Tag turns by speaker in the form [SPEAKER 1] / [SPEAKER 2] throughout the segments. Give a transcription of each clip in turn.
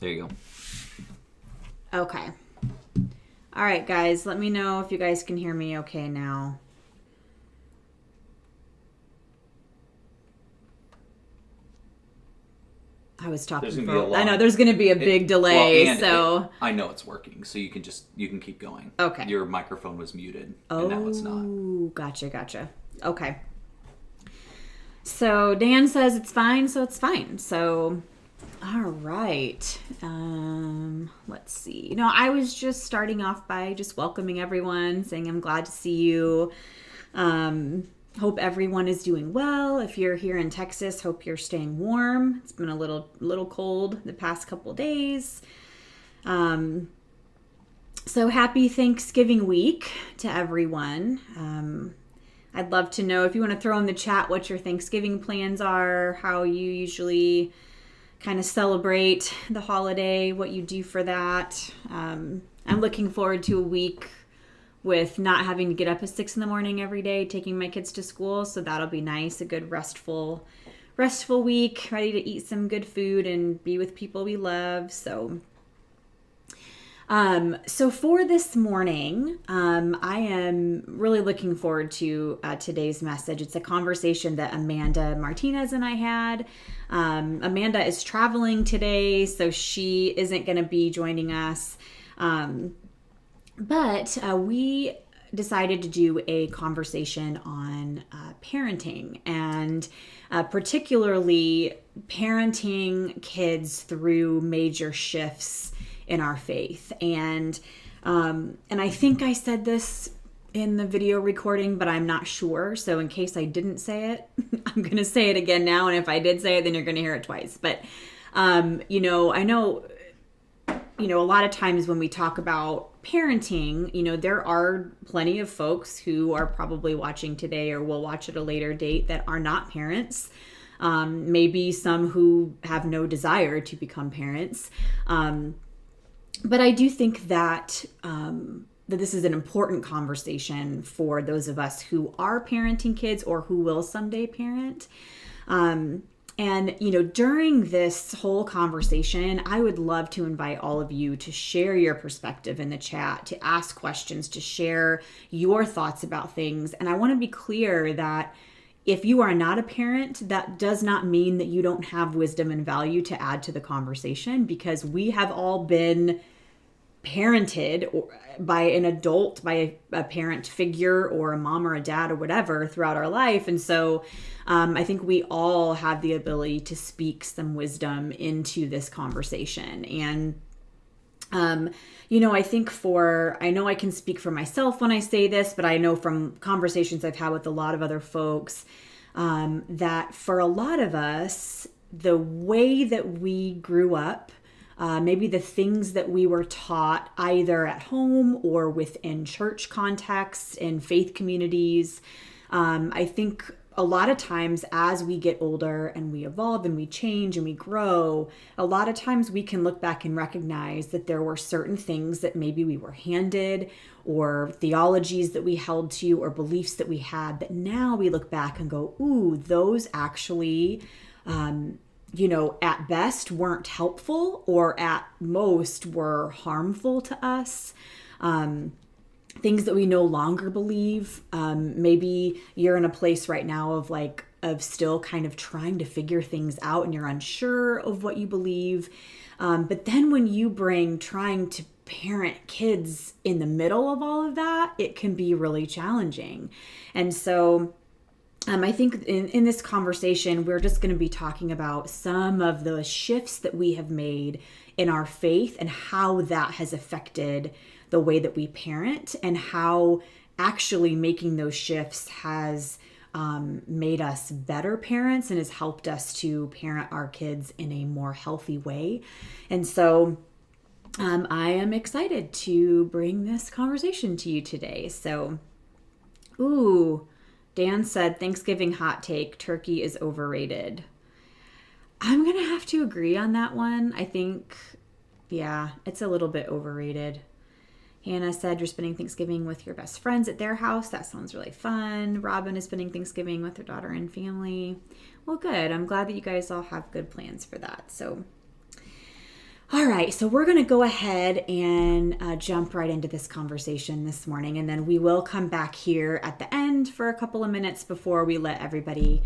[SPEAKER 1] There you go.
[SPEAKER 2] Okay. All right, guys. Let me know if you guys can hear me okay now. I was talking I know there's going to be a big delay,
[SPEAKER 1] I know it's working, so you can keep going.
[SPEAKER 2] Okay.
[SPEAKER 1] Your microphone was muted, and now it's not.
[SPEAKER 2] Oh, gotcha. Okay. So Dan says it's fine, so it's fine. So, all right. Let's see. I was just starting off by just welcoming everyone, saying I'm glad to see you. Hope everyone is doing well. If you're here in Texas, hope you're staying warm. It's been a little cold the past couple days. So happy Thanksgiving week to everyone. I'd love to know if you want to throw in the chat what your Thanksgiving plans are, how you usually kind of celebrate the holiday, what you do for that. I'm looking forward to a week with not having to get up at 6 a.m. every day, taking my kids to school. So that'll be nice. A good restful week, ready to eat some good food and be with people we love. So for this morning, I am really looking forward to today's message. It's a conversation that Amanda Martinez and I had. Amanda is traveling today, so she isn't going to be joining us. But we decided to do a conversation on parenting and particularly parenting kids through major shifts in our faith. And I think I said this in the video recording, but I'm not sure. So in case I didn't say it, I'm going to say it again now. And if I did say it, then you're going to hear it twice. But, I know, a lot of times when we talk about parenting, there are plenty of folks who are probably watching today or will watch at a later date that are not parents. Maybe some who have no desire to become parents. But I do think that this is an important conversation for those of us who are parenting kids or who will someday parent. And, during this whole conversation, I would love to invite all of you to share your perspective in the chat, to ask questions, to share your thoughts about things. And I want to be clear that if you are not a parent, that does not mean that you don't have wisdom and value to add to the conversation, because we have all been parented by an adult, by a parent figure or a mom or a dad or whatever throughout our life. And so I think we all have the ability to speak some wisdom into this conversation. And, I think I know I can speak for myself when I say this, but I know from conversations I've had with a lot of other folks that for a lot of us, the way that we grew up, maybe the things that we were taught either at home or within church contexts, in faith communities. I think a lot of times as we get older and we evolve and we change and we grow, a lot of times we can look back and recognize that there were certain things that maybe we were handed, or theologies that we held to, or beliefs that we had, that now we look back and go, ooh, those actually at best weren't helpful, or at most were harmful to us. Things that we no longer believe. Maybe you're in a place right now of still kind of trying to figure things out and you're unsure of what you believe. But then when you bring trying to parent kids in the middle of all of that, it can be really challenging. And so I think in this conversation, we're just going to be talking about some of the shifts that we have made in our faith and how that has affected the way that we parent, and how actually making those shifts has made us better parents and has helped us to parent our kids in a more healthy way. And so I am excited to bring this conversation to you today. So, Dan said, Thanksgiving hot take, turkey is overrated. I'm going to have to agree on that one. I think, it's a little bit overrated. Hannah said, you're spending Thanksgiving with your best friends at their house. That sounds really fun. Robin is spending Thanksgiving with her daughter and family. Well, good. I'm glad that you guys all have good plans for that. So, All right, so we're going to go ahead and jump right into this conversation this morning, and then we will come back here at the end for a couple of minutes before we let everybody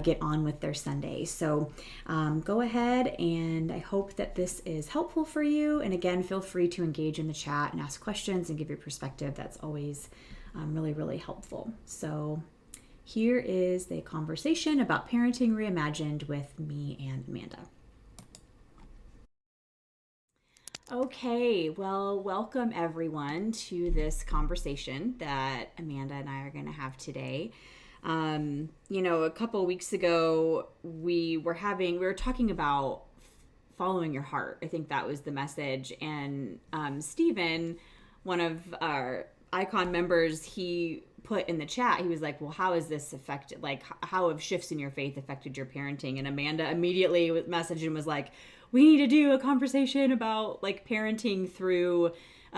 [SPEAKER 2] get on with their Sunday. So go ahead, and I hope that this is helpful for you. And again, feel free to engage in the chat and ask questions and give your perspective. That's always really, really helpful. So here is the conversation about parenting reimagined with me and Amanda. Okay, well, welcome everyone to this conversation that Amanda and I are going to have today. A couple of weeks ago, we were talking about following your heart. I think that was the message. And Stephen, one of our Icon members, he put in the chat, he was like, well, how has this affected, like, how have shifts in your faith affected your parenting? And Amanda immediately messaged and was like, we need to do a conversation about like parenting through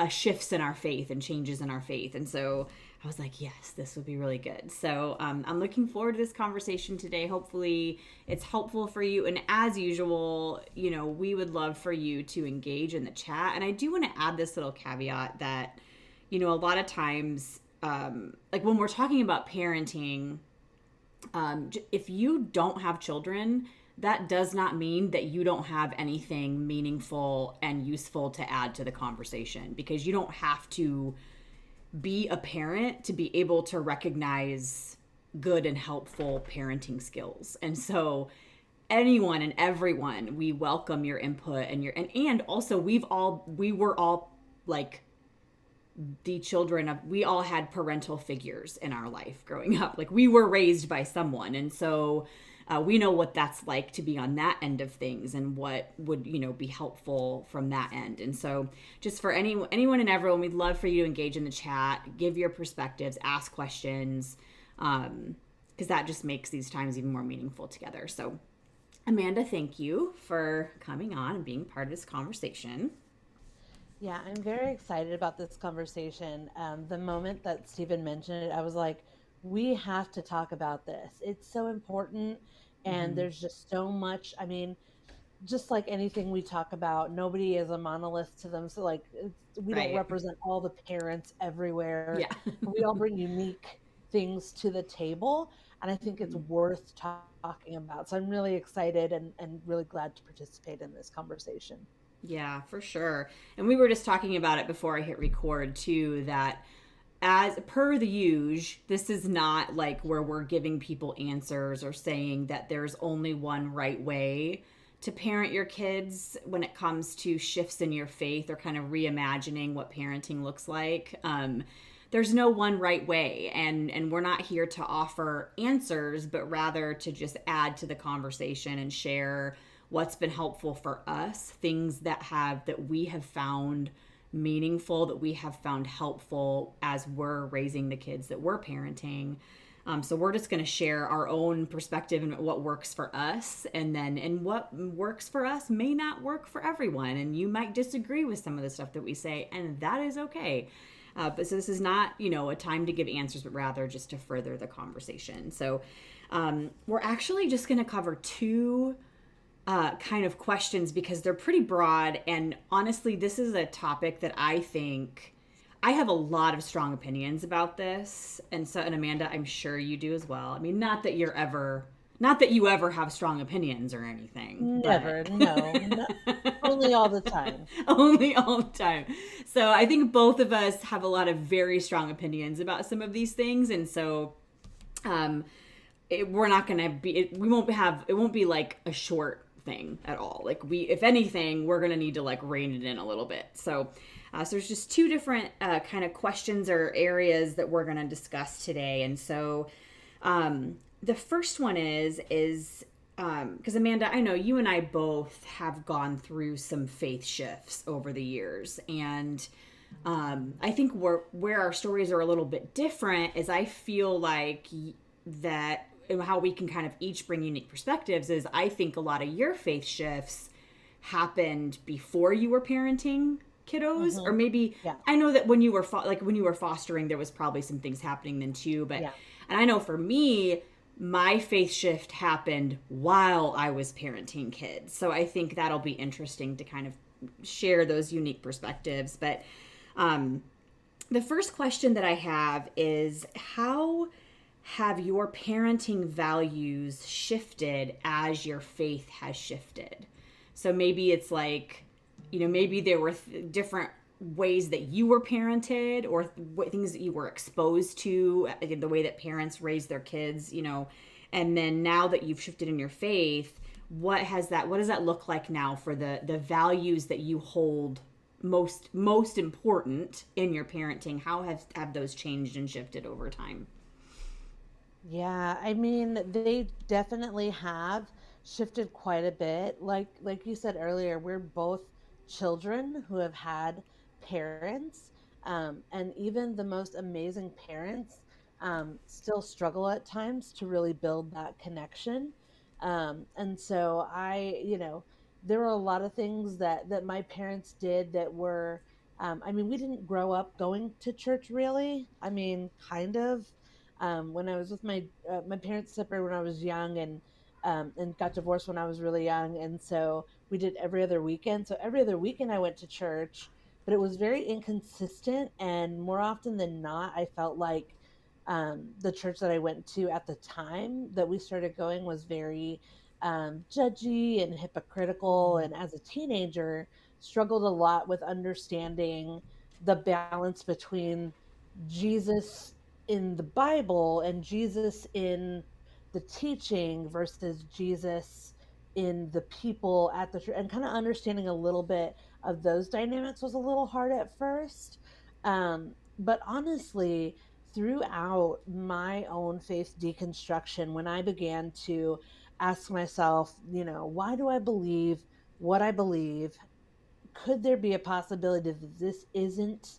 [SPEAKER 2] shifts in our faith and changes in our faith. And so I was like, yes, this would be really good. So I'm looking forward to this conversation today. Hopefully it's helpful for you. And as usual, we would love for you to engage in the chat. And I do want to add this little caveat that, a lot of times, like when we're talking about parenting, if you don't have children, that does not mean that you don't have anything meaningful and useful to add to the conversation, because you don't have to be a parent to be able to recognize good and helpful parenting skills. And so anyone and everyone, we welcome your input and also we were all like the children of, we all had parental figures in our life growing up. Like we were raised by someone. And so we know what that's like to be on that end of things and what would, be helpful from that end. And so just for anyone and everyone, we'd love for you to engage in the chat, give your perspectives, ask questions, because that just makes these times even more meaningful together. So Amanda, thank you for coming on and being part of this conversation.
[SPEAKER 3] Yeah, I'm very excited about this conversation. The moment that Stephen mentioned it, I was like, we have to talk about this. It's so important. And there's just so much. I mean, just like anything we talk about, nobody is a monolith to them. So like, we don't represent all the parents everywhere.
[SPEAKER 2] Yeah.
[SPEAKER 3] We all bring unique things to the table. And I think it's worth talking about. So I'm really excited and really glad to participate in this conversation.
[SPEAKER 2] Yeah, for sure. And we were just talking about it before I hit record too, that as per the usual, this is not like where we're giving people answers or saying that there's only one right way to parent your kids when it comes to shifts in your faith or kind of reimagining what parenting looks like. There's no one right way, and we're not here to offer answers, but rather to just add to the conversation and share what's been helpful for us, things that we have found meaningful, that we have found helpful as we're raising the kids that we're parenting. So we're just going to share our own perspective and what works for us, and what works for us may not work for everyone, and you might disagree with some of the stuff that we say, and that is okay. But so this is not, a time to give answers, but rather just to further the conversation. So we're actually just going to cover two kind of questions because they're pretty broad. And honestly, this is a topic that I think I have a lot of strong opinions about this. And Amanda, I'm sure you do as well. I mean, not that you ever have strong opinions or anything.
[SPEAKER 3] Never, no. Only all the time.
[SPEAKER 2] Only all the time. So I think both of us have a lot of very strong opinions about some of these things. And so it won't be like a short thing at all. Like if anything, we're going to need to like rein it in a little bit. So there's just two different kind of questions or areas that we're going to discuss today. And so the first one is because Amanda, I know you and I both have gone through some faith shifts over the years. And I think where our stories are a little bit different is I feel like that how we can kind of each bring unique perspectives is I think a lot of your faith shifts happened before you were parenting kiddos, or maybe I know that when you were fostering, there was probably some things happening then too. But and I know for me, my faith shift happened while I was parenting kids. So I think that'll be interesting to kind of share those unique perspectives. But um, the first question that I have is, how have your parenting values shifted as your faith has shifted? So maybe it's like, maybe there were different ways that you were parented, or things that you were exposed to, the way that parents raise their kids, and then now that you've shifted in your faith, what does that look like now for the values that you hold most important in your parenting? How have those changed and shifted over time?
[SPEAKER 3] Yeah, I mean, they definitely have shifted quite a bit. Like you said earlier, we're both children who have had parents, and even the most amazing parents still struggle at times to really build that connection. And so there were a lot of things that my parents did that were, I mean, we didn't grow up going to church really. I mean, kind of when I was with my parents separated when I was young, and got divorced when I was really young, and so we did every other weekend. So every other weekend I went to church, but it was very inconsistent, and more often than not, I felt like the church that I went to at the time that we started going was very judgy and hypocritical, and as a teenager, struggled a lot with understanding the balance between Jesus in the Bible and Jesus in the teaching versus Jesus in the people at the church, and kind of understanding a little bit of those dynamics was a little hard at first. But honestly, throughout my own faith deconstruction, when I began to ask myself, why do I believe what I believe? Could there be a possibility that this isn't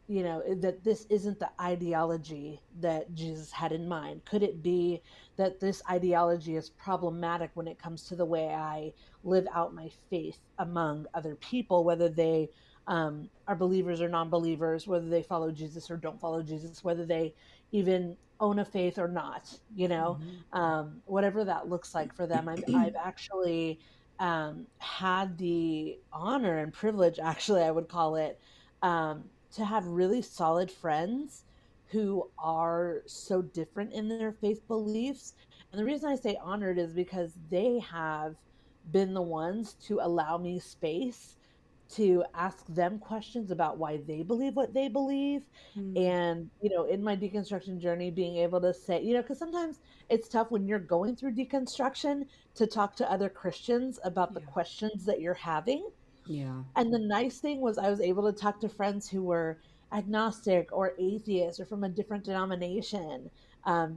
[SPEAKER 3] that this isn't the ideology that Jesus had in mind? Could it be that this ideology is problematic when it comes to the way I live out my faith among other people, whether they are believers or non-believers, whether they follow Jesus or don't follow Jesus, whether they even own a faith or not,
[SPEAKER 2] Mm-hmm.
[SPEAKER 3] whatever that looks like for them. I've actually had the honor and privilege, actually, I would call it, to have really solid friends who are so different in their faith beliefs. And the reason I say honored is because they have been the ones to allow me space to ask them questions about why they believe what they believe.
[SPEAKER 2] Mm.
[SPEAKER 3] And, in my deconstruction journey, being able to say, because sometimes it's tough when you're going through deconstruction to talk to other Christians about the
[SPEAKER 2] Yeah.
[SPEAKER 3] questions that you're having.
[SPEAKER 2] Yeah.
[SPEAKER 3] And the nice thing was I was able to talk to friends who were agnostic or atheist or from a different denomination,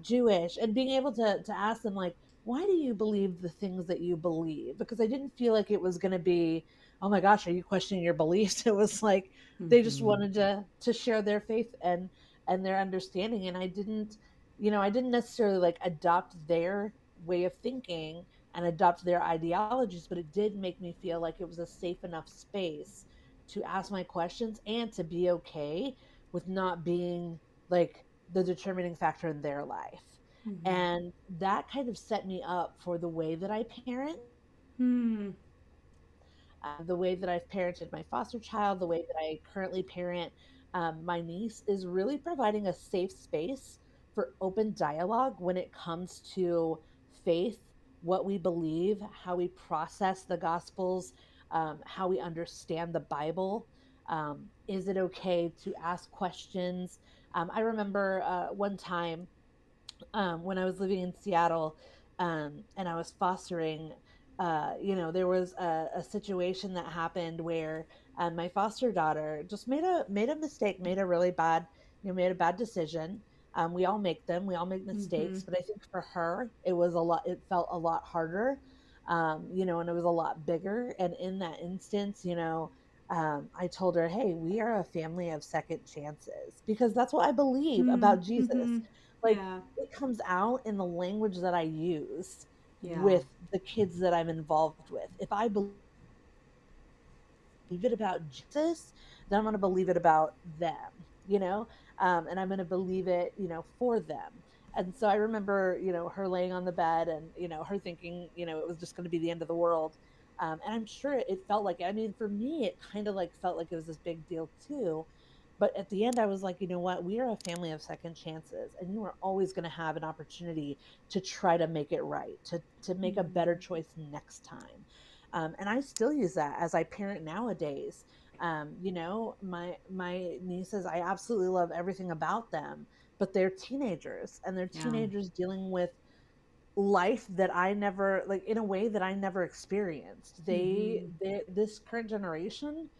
[SPEAKER 3] Jewish, and being able to ask them, like, why do you believe the things that you believe? Because I didn't feel like it was going to be, oh my gosh, are you questioning your beliefs? It was like they just
[SPEAKER 2] Mm-hmm.
[SPEAKER 3] wanted to share their faith and their understanding, and I didn't necessarily like adopt their way of thinking and adopt their ideologies, but it did make me feel like it was a safe enough space to ask my questions and to be okay with not being like the determining factor in their life.
[SPEAKER 2] Mm-hmm.
[SPEAKER 3] And that kind of set me up for the way that I parent,
[SPEAKER 2] Hmm.
[SPEAKER 3] the way that I've parented my foster child, the way that I currently parent my niece, is really providing a safe space for open dialogue when it comes to faith, what we believe, how we process the Gospels, how we understand the Bible. Is it okay to ask questions? I remember one time when I was living in Seattle, and I was fostering, there was a situation that happened where my foster daughter just made a mistake, made a really bad, made a bad decision. We all make them, we all make
[SPEAKER 2] Mm-hmm.
[SPEAKER 3] mistakes, but I think for her, it was a lot. It felt a lot harder, and it was a lot bigger. And in that instance, I told her, "Hey, we are a family of second chances," because that's what I believe about
[SPEAKER 2] Mm-hmm.
[SPEAKER 3] Jesus. Like,
[SPEAKER 2] Yeah.
[SPEAKER 3] it comes out in the language that I use
[SPEAKER 2] Yeah.
[SPEAKER 3] with the kids that I'm involved with. If I believe it about Jesus, then I'm going to believe it about them, you know, and I'm going to believe it, for them. And so I remember, her laying on the bed and, her thinking, it was just going to be the end of the world. And I'm sure it felt like, I mean, for me, it kind of like felt like it was this big deal too. But at the end, I was like, you know what? We are a family of second chances, and you are always going to have an opportunity to try to make it right, to make a better
[SPEAKER 2] Mm-hmm.
[SPEAKER 3] choice next time. And I still use that as I parent nowadays. You know, my nieces, I absolutely love everything about them, but they're teenagers, and they're
[SPEAKER 2] Yeah.
[SPEAKER 3] teenagers dealing with life that I never, like, in a way that I never experienced.
[SPEAKER 2] Mm-hmm.
[SPEAKER 3] This current generation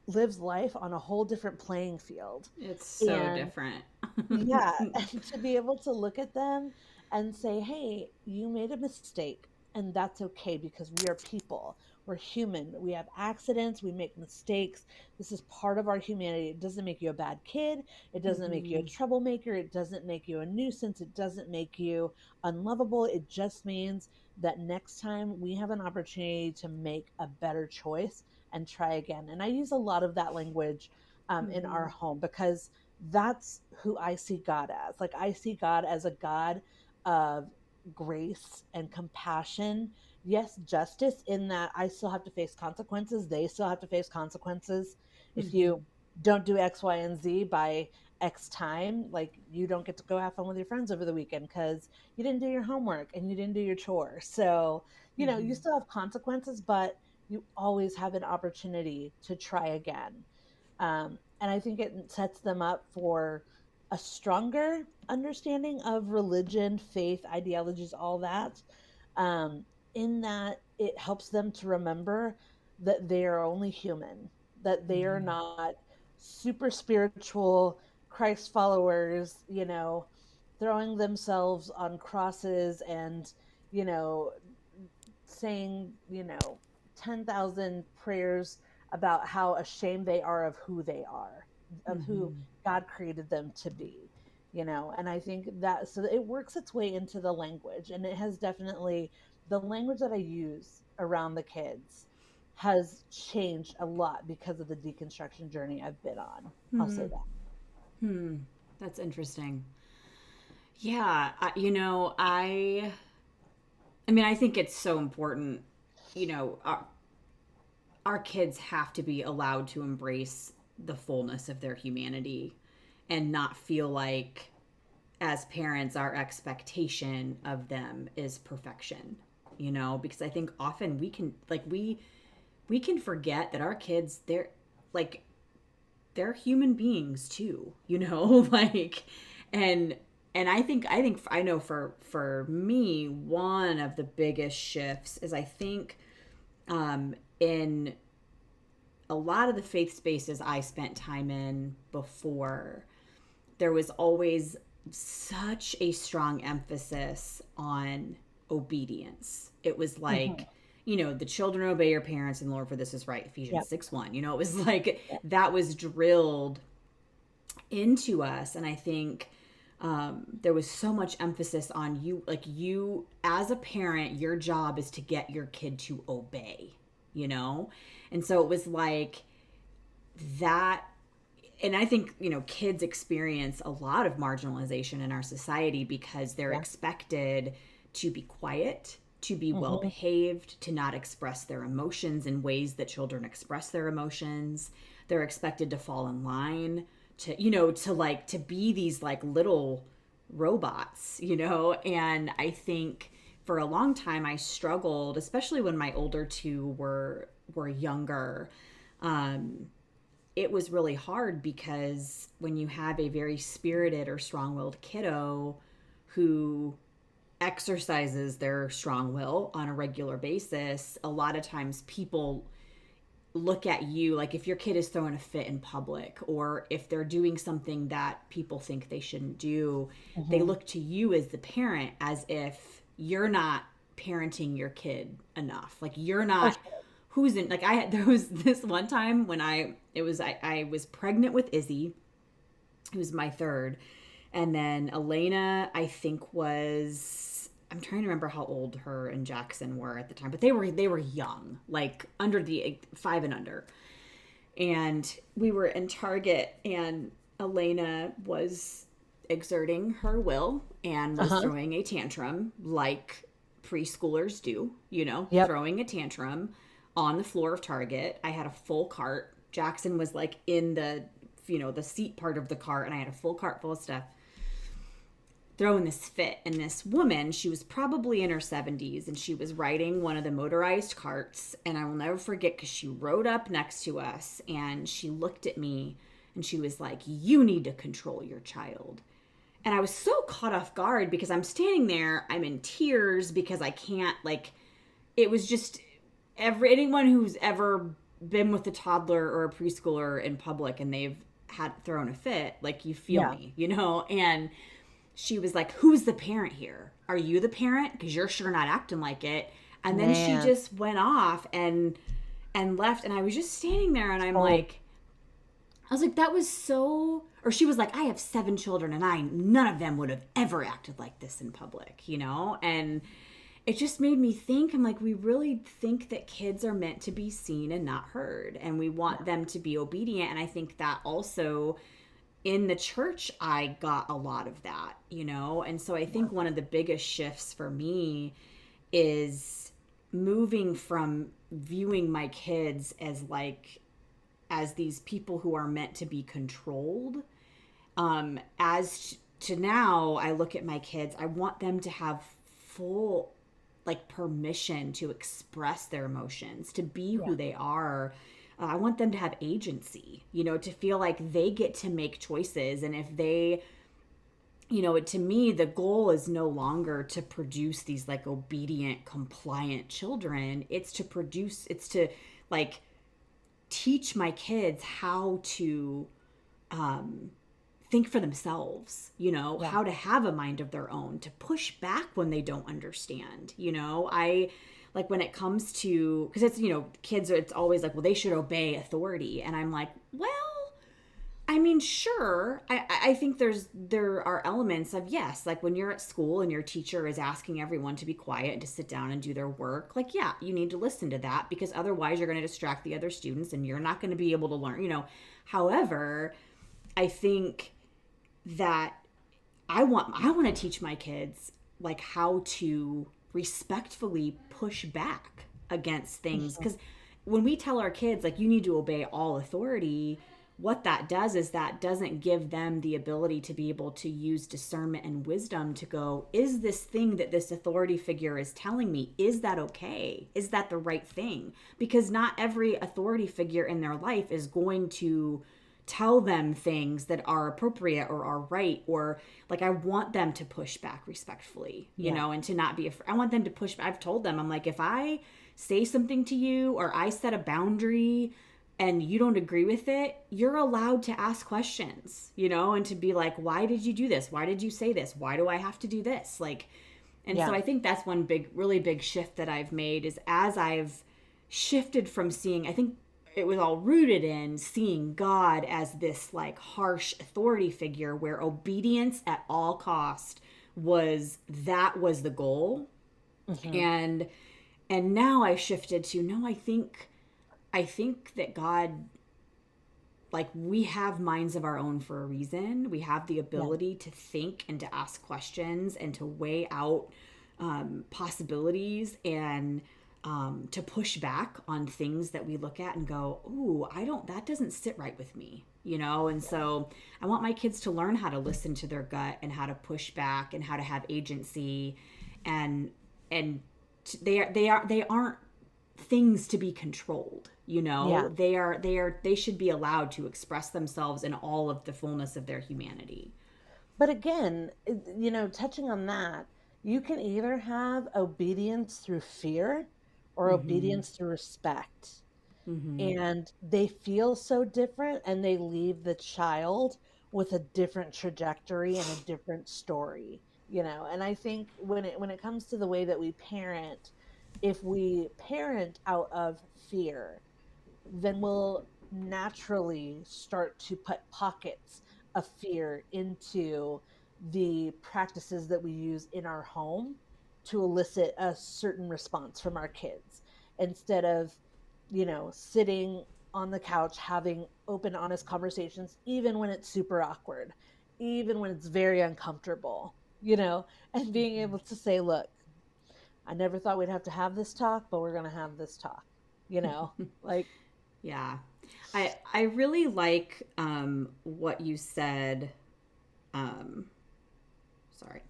[SPEAKER 3] lives life on a whole different playing field.
[SPEAKER 2] It's so
[SPEAKER 3] And
[SPEAKER 2] different.
[SPEAKER 3] yeah, and to be able to look at them and say, "Hey, you made a mistake, and that's okay because we are people. We're human. We have accidents, we make mistakes. This is part of our humanity. It doesn't make you a bad kid. It doesn't make you a
[SPEAKER 2] Mm-hmm.
[SPEAKER 3] troublemaker. It doesn't make you a nuisance. It doesn't make you unlovable. It just means that next time we have an opportunity to make a better choice and try again." And I use a lot of that language in our
[SPEAKER 2] Mm-hmm.
[SPEAKER 3] home because that's who I see God as. Like, I see God as a God of grace and compassion. Yes, justice, in that I still have to face consequences. They still have to face consequences. If
[SPEAKER 2] Mm-hmm.
[SPEAKER 3] you don't do X, Y, and Z by X time, like, you don't get to go have fun with your friends over the weekend because you didn't do your homework and you didn't do your chores. So, you know, you
[SPEAKER 2] Mm-hmm.
[SPEAKER 3] still have consequences, but you always have an opportunity to try again. And I think it sets them up for a stronger understanding of religion, faith, ideologies, all that. Um, in that it helps them to remember that they are only human, that they are
[SPEAKER 2] Mm-hmm.
[SPEAKER 3] not super spiritual Christ followers, you know, throwing themselves on crosses and, you know, saying, you know, 10,000 prayers about how ashamed they are of who they are, of who
[SPEAKER 2] Mm-hmm.
[SPEAKER 3] God created them to be, you know. And I think that, so it works its way into the language. And it has definitely, the language that I use around the kids has changed a lot because of the deconstruction journey I've been on. I'll say
[SPEAKER 2] Hmm.
[SPEAKER 3] that.
[SPEAKER 2] Hmm. That's interesting. Yeah, I mean, I think it's so important. Our kids have to be allowed to embrace the fullness of their humanity and not feel like, as parents, our expectation of them is perfection. Because I think often we can forget that our kids, like they're human beings too, like, and and I know for me, one of the biggest shifts is, I think, in a lot of the faith spaces I spent time in before, there was always such a strong emphasis on obedience. It was
[SPEAKER 3] Hmm.
[SPEAKER 2] like, the children obey your parents and Lord, for this is right, Ephesians
[SPEAKER 3] Yep.
[SPEAKER 2] 6:1. It was like
[SPEAKER 3] Yep.
[SPEAKER 2] that was drilled into us. And I think there was so much emphasis on you, like, you as a parent, your job is to get your kid to obey, you know? And so it was like that. And I think, kids experience a lot of marginalization in our society because they're
[SPEAKER 3] Yeah.
[SPEAKER 2] expected to be quiet, to be well
[SPEAKER 3] Hmm.
[SPEAKER 2] behaved, to not express their emotions in ways that children express their emotions. They're expected to fall in line, to be these like little robots, and I think for a long time I struggled, especially when my older two were younger. um it was really hard because when you have a very spirited or strong-willed kiddo who exercises their strong will on a regular basis, a lot of times people look at you, like, if your kid is throwing a fit in public or if they're doing something that people think they shouldn't do, they
[SPEAKER 3] Hmm.
[SPEAKER 2] look to you as the parent as if you're not parenting your kid enough. Like, you're
[SPEAKER 3] For
[SPEAKER 2] not
[SPEAKER 3] sure.
[SPEAKER 2] who's in, like, there was this one time when I was pregnant with Izzy, who was my third, and then Elena, I think, was, I'm trying to remember how old her and Jackson were at the time, but they were young, like under the 5 and under. And we were in Target, and Elena was exerting her will and was
[SPEAKER 3] Uh-huh.
[SPEAKER 2] throwing a tantrum like preschoolers do,
[SPEAKER 3] Yep.
[SPEAKER 2] throwing a tantrum on the floor of Target. I had a full cart. Jackson was like in the seat part of the cart, and I had a full cart full of stuff, throwing this fit. And this woman, she was probably in her 70s, and she was riding one of the motorized carts. And I will never forget, because she rode up next to us and she looked at me and she was like, "You need to control your child." And I was so caught off guard, because I'm standing there, I'm in tears, because I can't, like, it was just, anyone who's ever been with a toddler or a preschooler in public and they've had thrown a fit, like, you feel
[SPEAKER 3] Yeah.
[SPEAKER 2] me, And she was like, "Who's the parent here? Are you the parent? Because you're sure not acting like it." And then she
[SPEAKER 3] Man.
[SPEAKER 2] just went off and left, and I was just standing there, and
[SPEAKER 3] Oh,
[SPEAKER 2] I was like, that was so. Or she was like, "I have 7 children, and none of them would have ever acted like this in public, And it just made me think. I'm like, we really think that kids are meant to be seen and not heard, and we want
[SPEAKER 3] yeah.
[SPEAKER 2] them to be obedient. And I think that also in the church, I got a lot of that. And so I think one of the biggest shifts for me is moving from viewing my kids as these people who are meant to be controlled, as to now I look at my kids, I want them to have full, like, permission to express their emotions, to be
[SPEAKER 3] Yeah.
[SPEAKER 2] who they are. I want them to have agency, to feel like they get to make choices. And if they, to me, the goal is no longer to produce these, like, obedient, compliant children. It's to, like, teach my kids how to think for themselves,
[SPEAKER 3] Yeah.
[SPEAKER 2] how to have a mind of their own, to push back when they don't understand. I, like, when it comes to, because it's, kids are, it's always like, well, they should obey authority. And I'm like, well, I mean, sure. I think there are elements of, yes, like when you're at school and your teacher is asking everyone to be quiet and to sit down and do their work, like, yeah, you need to listen to that, because otherwise you're going to distract the other students and you're not going to be able to learn. However, I think that I want to teach my kids, like, how to respectfully push back against things.
[SPEAKER 3] Mhm.
[SPEAKER 2] Because when we tell our kids, like, you need to obey all authority, what that does is that doesn't give them the ability to be able to use discernment and wisdom to go, is this thing that this authority figure is telling me, is that okay? Is that the right thing? Because not every authority figure in their life is going to tell them things that are appropriate or are right. Or, like, I want them to push back respectfully,
[SPEAKER 3] Yeah.
[SPEAKER 2] and to not be afraid. I want them to push. I've told them, I'm like, if I say something to you or I set a boundary and you don't agree with it, you're allowed to ask questions, and to be like, why did you do this? Why did you say this? Why do I have to do this? Like, and so
[SPEAKER 3] Yeah.
[SPEAKER 2] I think that's one big, really big shift that I've made, is as I've shifted from seeing, I think it was all rooted in seeing God as this, like, harsh authority figure where obedience at all cost was the goal.
[SPEAKER 3] Hmm.
[SPEAKER 2] And now I shifted to, no, I think that God, like, we have minds of our own for a reason. We have the
[SPEAKER 3] Yeah.
[SPEAKER 2] ability to think and to ask questions and to weigh out possibilities, and to push back on things that we look at and go, "Ooh, that doesn't sit right with me." And so I want my kids to learn how to listen to their gut and how to push back and how to have agency, and and they aren't things to be controlled.
[SPEAKER 3] Yeah.
[SPEAKER 2] They should be allowed to express themselves in all of the fullness of their humanity.
[SPEAKER 3] But again, touching on that, you can either have obedience through fear or
[SPEAKER 2] Mm-hmm.
[SPEAKER 3] obedience through respect.
[SPEAKER 2] Mm-hmm.
[SPEAKER 3] And they feel so different, and they leave the child with a different trajectory and a different story. And I think when it comes to the way that we parent, if we parent out of fear, then we'll naturally start to put pockets of fear into the practices that we use in our home to elicit a certain response from our kids, instead of sitting on the couch having open, honest conversations, even when it's super awkward, even when it's very uncomfortable, and being able to say, look, I never thought we'd have to have this talk, but we're going to have this talk, you know, like,
[SPEAKER 2] Yeah. I really like what you said. Um, sorry.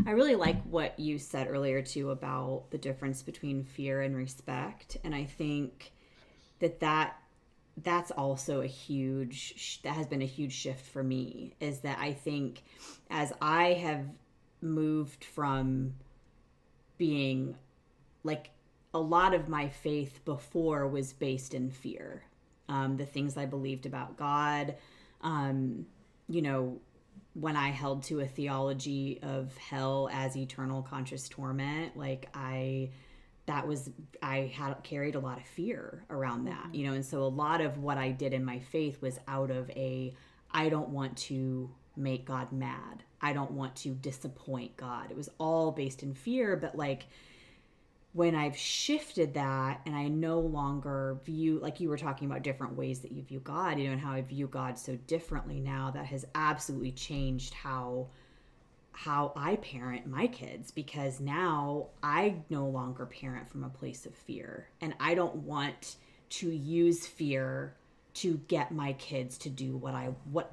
[SPEAKER 2] I really like what you said earlier too about the difference between fear and respect, and I think that that's also a huge that has been a huge shift for me, is that I think as I have moved from being like, a lot of my faith before was based in fear. The things I believed about God, um, you know, when I held to a theology of hell as eternal conscious torment, like that was, I had carried a lot of fear around that,
[SPEAKER 3] mhm.
[SPEAKER 2] and so a lot of what I did in my faith was out of I don't want to make God mad. I don't want to disappoint God. It was all based in fear, but like when I've shifted that and I no longer view, like you were talking about different ways that you view God, and how I view God so differently now, that has absolutely changed how I parent my kids, because now I no longer parent from a place of fear, and I don't want to use fear to get my kids to do what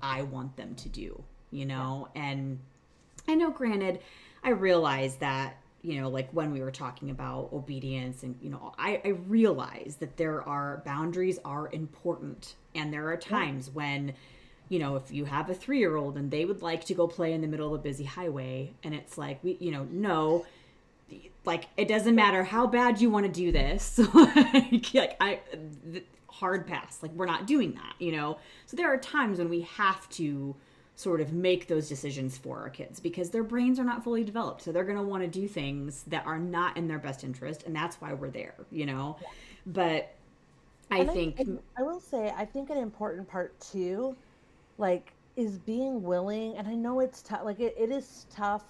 [SPEAKER 2] I want them to do,
[SPEAKER 3] Yeah.
[SPEAKER 2] and I know, granted, I realize that, like when we were talking about obedience, and, I realize that boundaries are important. And there are
[SPEAKER 3] Yeah.
[SPEAKER 2] times when, if you have a 3-year-old and they would like to go play in the middle of a busy highway, and it's like, no, like, it doesn't matter how bad you want to do this. Hard pass. Like, we're not doing that, So there are times when we have to sort of make those decisions for our kids, because their brains are not fully developed. So they're going to want to do things that are not in their best interest. And that's why we're there.
[SPEAKER 3] Yeah.
[SPEAKER 2] But I
[SPEAKER 3] And
[SPEAKER 2] think,
[SPEAKER 3] I will say, I think an important part too, like, is being willing. And I know it's tough. Like, it is tough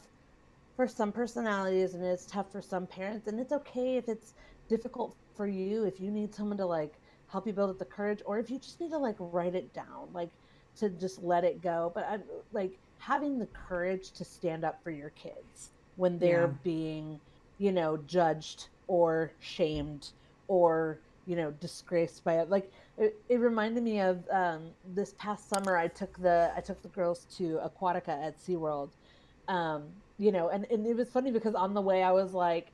[SPEAKER 3] for some personalities and it's tough for some parents. And it's okay if it's difficult for you, if you need someone to like help you build up the courage, or if you just need to like write it down, like to just let it go. But I'm like having the courage to stand up for your kids when they're
[SPEAKER 2] yeah.
[SPEAKER 3] being, judged or shamed or, disgraced by it. Like it reminded me of this past summer I took the girls to Aquatica at SeaWorld. And it was funny because on the way I was like,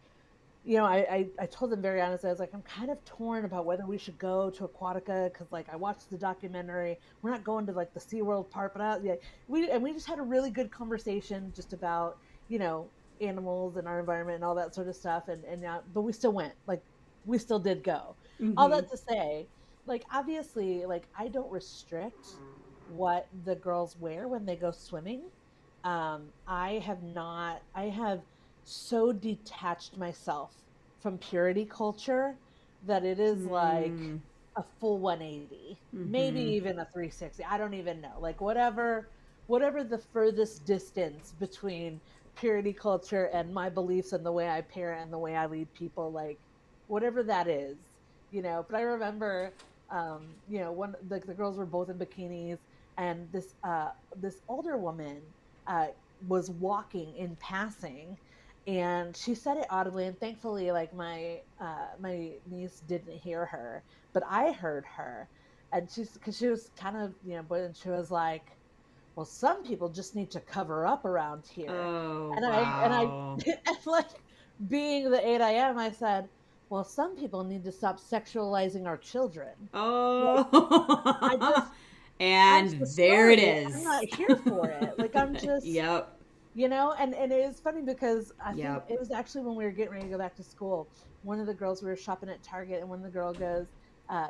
[SPEAKER 3] I told them very honestly, I was like, I'm kind of torn about whether we should go to Aquatica because like I watched the documentary. We're not going to like the SeaWorld part, but yeah, we just had a really good conversation just about, you know, animals and our environment and all that sort of stuff. And but we still went. Like we still did go. All
[SPEAKER 2] Mm-hmm.
[SPEAKER 3] that to say, like obviously, like I don't restrict what the girls wear when they go swimming. I have so detached myself from purity culture that it is like
[SPEAKER 2] Mm,
[SPEAKER 3] a full 180, maybe
[SPEAKER 2] mm-hmm.
[SPEAKER 3] even a 360. I don't even know. Like whatever the furthest distance between purity culture and my beliefs and the way I parent and the way I lead people, like whatever that is, But I remember, one like the girls were both in bikinis, and this older woman uh, was walking in passing, and she said it audibly, and thankfully like my niece didn't hear her, but I heard her. And because she was kind of, but she was like, well, some people just need to cover up around here.
[SPEAKER 2] Oh,
[SPEAKER 3] And I
[SPEAKER 2] wow.
[SPEAKER 3] and like being the 8 I am, I said, well, some people need to stop sexualizing our children. Like I
[SPEAKER 2] Oh.
[SPEAKER 3] just I'm so
[SPEAKER 2] And there it
[SPEAKER 3] sorry. I'm not
[SPEAKER 2] is.
[SPEAKER 3] here for it. Like I'm just,
[SPEAKER 2] Yep.
[SPEAKER 3] and it was funny because I think
[SPEAKER 2] Yep.
[SPEAKER 3] it was actually when we were getting ready to go back to school. One of the girls, we were shopping at Target, and one of the girl goes,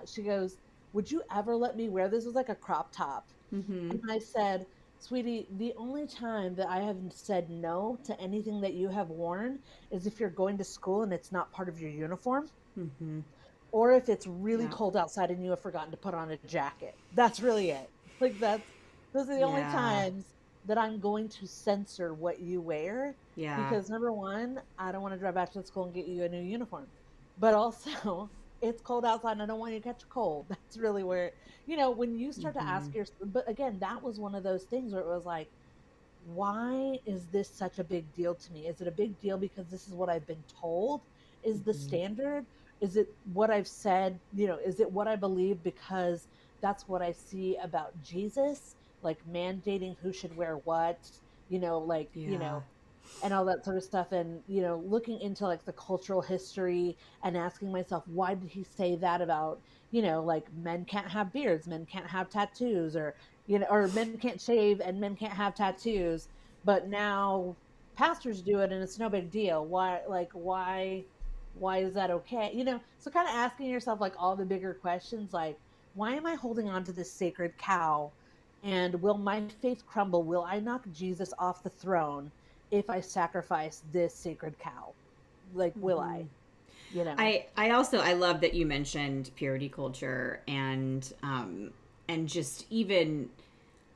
[SPEAKER 3] she goes, "Would you ever let me wear this?" It was like a crop top,
[SPEAKER 2] Mm-hmm.
[SPEAKER 3] and I said, "Sweetie, the only time that I have said no to anything that you have worn is if you're going to school and it's not part of your uniform,
[SPEAKER 2] Mm-hmm.
[SPEAKER 3] or if it's really
[SPEAKER 2] Yeah.
[SPEAKER 3] cold outside and you have forgotten to put on a jacket. That's really it. Like those are the only
[SPEAKER 2] Yeah.
[SPEAKER 3] times that I'm going to censor what you wear,
[SPEAKER 2] Yeah.
[SPEAKER 3] because number one, I don't want to drive back to the school and get you a new uniform. But also it's cold outside and I don't want you to catch a cold. That's really where, when you start to
[SPEAKER 2] Mm-hmm.
[SPEAKER 3] ask your, but again, that was one of those things where it was like, why is this such a big deal to me? Is it a big deal because this is what I've been told? is the standard? Is it what I've said? Is it what I believe because that's what I see about Jesus, like mandating who should wear what, like,
[SPEAKER 2] Yeah.
[SPEAKER 3] and all that sort of stuff, and looking into like the cultural history and asking myself, why did he say that about, like men can't have beards, men can't have tattoos, or or men can't shave and men can't have tattoos, but now pastors do it and it's no big deal. Why is that okay? So kind of asking yourself like all the bigger questions, like, why am I holding on to this sacred cow, and will my faith crumble? Will I knock Jesus off the throne if I sacrifice this sacred cow? Like, will I?
[SPEAKER 2] I love that you mentioned purity culture, and just even,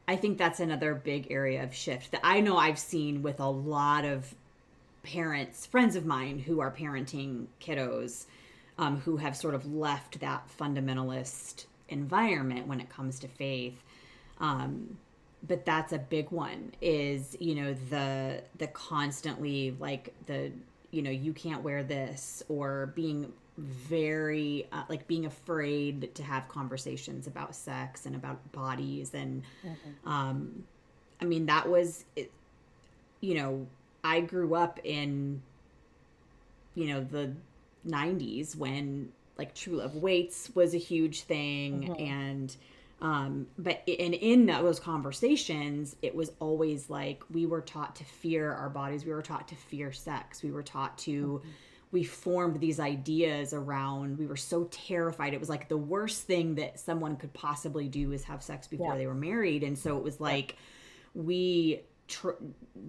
[SPEAKER 2] I think that's another big area of shift that I know I've seen with a lot of parents, friends of mine who are parenting kiddos, who have sort of left that fundamentalist environment when it comes to faith. But that's a big one, is, the constantly, like, you can't wear this, or being very like being afraid to have conversations about sex and about bodies. And I mean, that was it. I grew up in the 90s when like True Love Waits was a huge thing. And but in those conversations, it was always like we were taught to fear our bodies, we were taught to fear sex, we were taught to we formed these ideas around, we were so terrified. It was like the worst thing that someone could possibly do is have sex before they were married. And so it was like the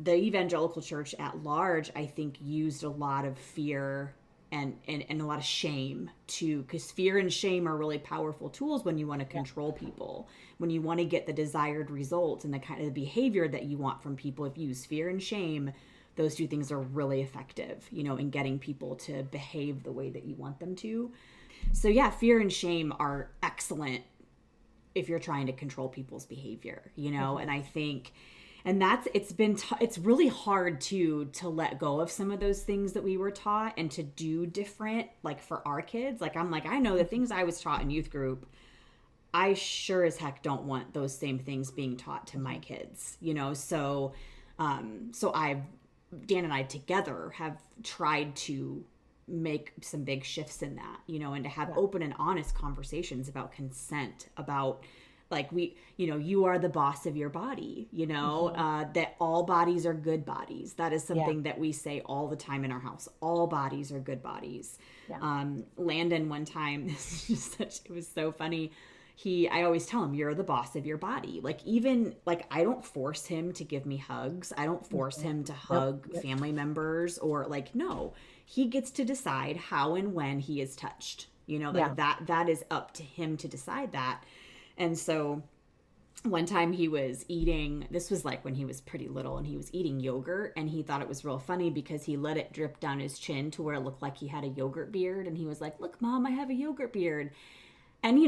[SPEAKER 2] evangelical church at large, I think, used a lot of fear and a lot of shame too, because fear and shame are really powerful tools when you want to control people, when you want to get the desired results and the kind of behavior that you want from people. If you use fear and shame, those two things are really effective, in getting people to behave the way that you want them to. So yeah, fear and shame are excellent if you're trying to control people's behavior, and I think, and that's, it's really hard to let go of some of those things that we were taught and to do different, like for our kids. Like, I'm like, I know the things I was taught in youth group, I sure as heck don't want those same things being taught to my kids, so Dan and I together have tried to make some big shifts in that, and to have open and honest conversations about consent, about like, you are the boss of your body, that all bodies are good bodies. That is something that we say all the time in our house. All bodies are good bodies. Landon, one time, this is just it was so funny. I always tell him, you're the boss of your body. Like, even like, I don't force him to give me hugs. I don't force him to hug family members, or like, no, he gets to decide how and when he is touched, that is up to him to decide that. And so one time he was eating, this was like when he was pretty little, and he was eating yogurt, and he thought it was real funny because he let it drip down his chin to where it looked like he had a yogurt beard. And he was like, look, Mom, I have a yogurt beard. And,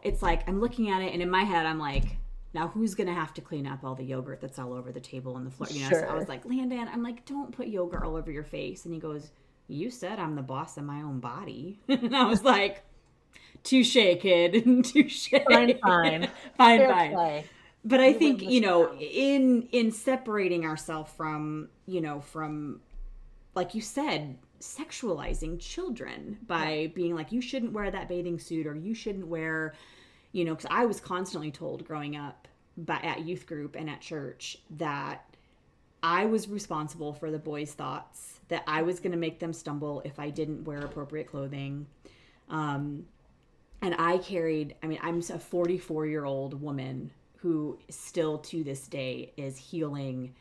[SPEAKER 2] it's like, I'm looking at it, and in my head, I'm like, now who's going to have to clean up all the yogurt that's all over the table and the floor? So I was like, Landon, I'm like, don't put yogurt all over your face. And he goes, you said I'm the boss of my own body. And I was like, touche, kid. Touche.
[SPEAKER 3] Fine.
[SPEAKER 2] Fine. But I think, in separating ourselves from, like you said, sexualizing children by being like, you shouldn't wear that bathing suit, or you shouldn't wear, because I was constantly told growing up at youth group and at church that I was responsible for the boys' thoughts, that I was going to make them stumble if I didn't wear appropriate clothing. And I carried, I'm a 44-year-old woman who still to this day is healing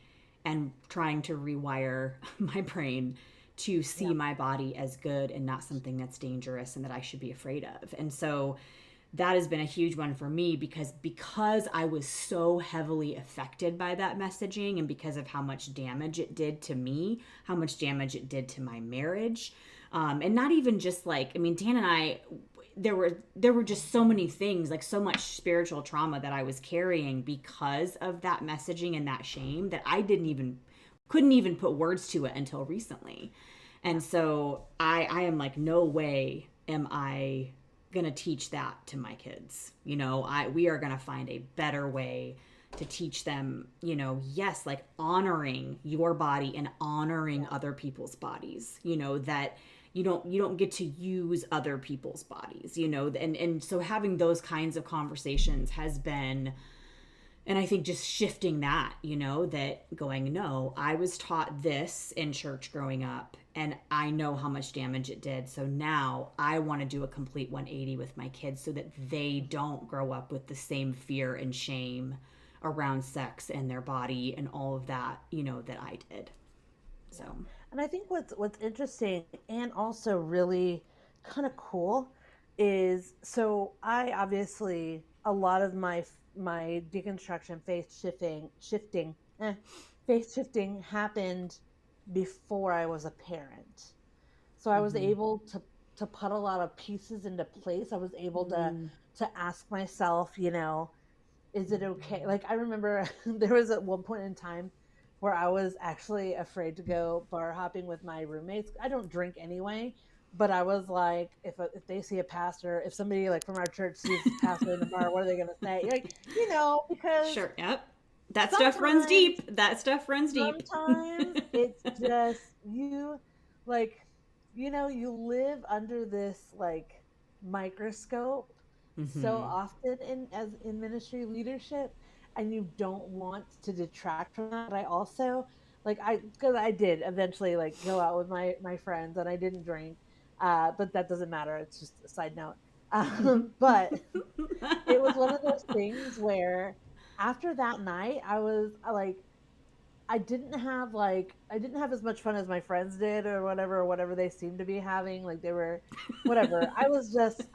[SPEAKER 2] and trying to rewire my brain to see my body as good and not something that's dangerous and that I should be afraid of. And so that has been a huge one for me, because I was so heavily affected by that messaging, and because of how much damage it did to me, how much damage it did to my marriage. And not even just like, Dan and I, there were just so many things, like so much spiritual trauma that I was carrying because of that messaging and that shame, that I couldn't even put words to it until recently. And so I am like, no way am I going to teach that to my kids. We are going to find a better way to teach them, yes, like honoring your body and honoring other people's bodies, that you don't get to use other people's bodies, and so having those kinds of conversations has been, and I think just shifting that, that going, no, I was taught this in church growing up and I know how much damage it did. So now I want to do a complete 180 with my kids so that they don't grow up with the same fear and shame around sex and their body and all of that, that I did. So,
[SPEAKER 3] And I think what's interesting and also really kind of cool is, so I obviously, a lot of my deconstruction, faith shifting happened before I was a parent. So I was
[SPEAKER 2] mm-hmm.
[SPEAKER 3] able to put a lot of pieces into place. I was able
[SPEAKER 2] Mm-hmm.
[SPEAKER 3] to ask myself, is it okay? Like, I remember there was at one point in time where I was actually afraid to go bar hopping with my roommates. I don't drink anyway, but I was like, if they see a pastor, if somebody like from our church sees a pastor in the bar, what are they going to say? Like, because
[SPEAKER 2] Sure. Yep. That stuff runs
[SPEAKER 3] sometimes
[SPEAKER 2] deep. That stuff runs deep.
[SPEAKER 3] sometimes it's just you, like, you live under this like microscope so
[SPEAKER 2] Mm-hmm.
[SPEAKER 3] often in ministry leadership, and you don't want to detract from that. But I also, like, because I did eventually like go out with my friends and I didn't drink, but that doesn't matter, it's just a side note. But it was one of those things where after that night I was like, I didn't have as much fun as my friends did, or whatever they seemed to be having. Like, they were whatever.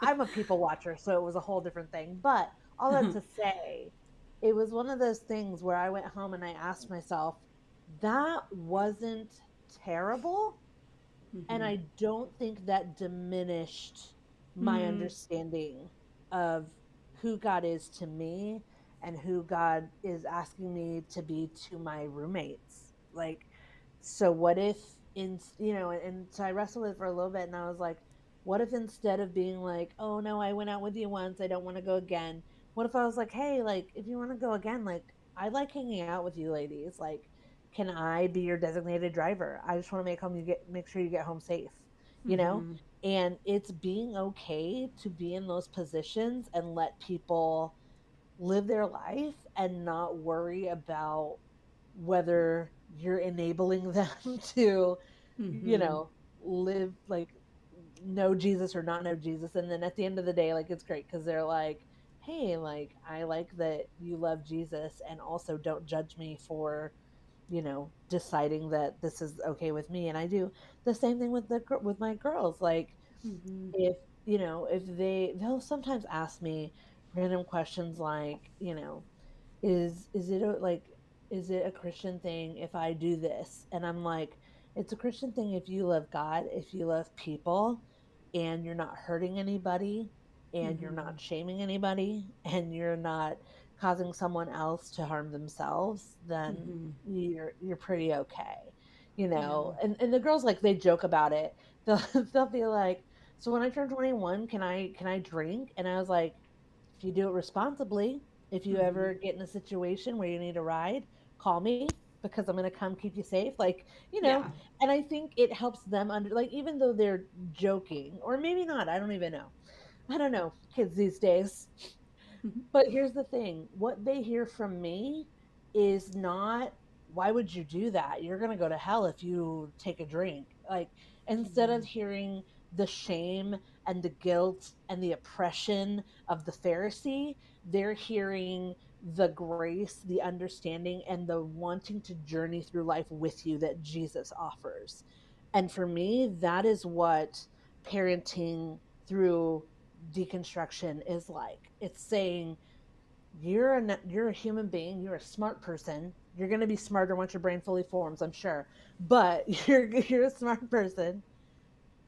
[SPEAKER 3] I'm a people watcher, so it was a whole different thing. But all that to say, it was one of those things where I went home and I asked myself, that wasn't terrible, and
[SPEAKER 2] Mm-hmm.
[SPEAKER 3] I don't think that diminished my
[SPEAKER 2] Mm-hmm.
[SPEAKER 3] understanding of who God is to me and who God is asking me to be to my roommates. Like, so what if and so I wrestled with it for a little bit, and I was like, what if instead of being like, oh no, I went out with you once, I don't want to go again, what if I was like, hey, like, if you want to go again, like, I like hanging out with you ladies, like, can I be your designated driver? I just want to make sure you get home safe, you know?
[SPEAKER 2] Mm-hmm.
[SPEAKER 3] And it's being okay to be in those positions and let people live their life and not worry about whether you're enabling them to, you
[SPEAKER 2] Mm-hmm.
[SPEAKER 3] know, live like, know Jesus or not know Jesus. And then at the end of the day, like, it's great because they're like, hey, like, I like that you love Jesus, and also don't judge me for, deciding that this is okay with me. And I do the same thing with my girls. Like,
[SPEAKER 2] Mm-hmm.
[SPEAKER 3] if if they'll sometimes ask me random questions like, is it is it a Christian thing if I do this? And I'm like, it's a Christian thing if you love God, if you love people, and you're not hurting anybody, and you're
[SPEAKER 2] Mm-hmm.
[SPEAKER 3] not shaming anybody, and you're not causing someone else to harm themselves, then
[SPEAKER 2] Mm-hmm.
[SPEAKER 3] you're pretty okay.
[SPEAKER 2] Yeah.
[SPEAKER 3] And the girls, like, they joke about it. They'll they'll be like, so when I turn 21, can I drink? And I was like, if you do it responsibly, if you
[SPEAKER 2] Mm-hmm.
[SPEAKER 3] ever get in a situation where you need a ride, call me, because I'm going to come keep you safe. Like,
[SPEAKER 2] Yeah.
[SPEAKER 3] and I think it helps them under, like, even though they're joking, or maybe not, I don't even know. I don't know, kids these days.
[SPEAKER 2] Mm-hmm.
[SPEAKER 3] But here's the thing, what they hear from me is not, why would you do that? You're going to go to hell if you take a drink. Like, instead of hearing the shame and the guilt and the oppression of the Pharisee, they're hearing the grace, the understanding, and the wanting to journey through life with you that Jesus offers. And for me, that is what parenting through deconstruction is like. It's saying, you're a human being, you're a smart person, you're going to be smarter once your brain fully forms, I'm sure, but you're a smart person,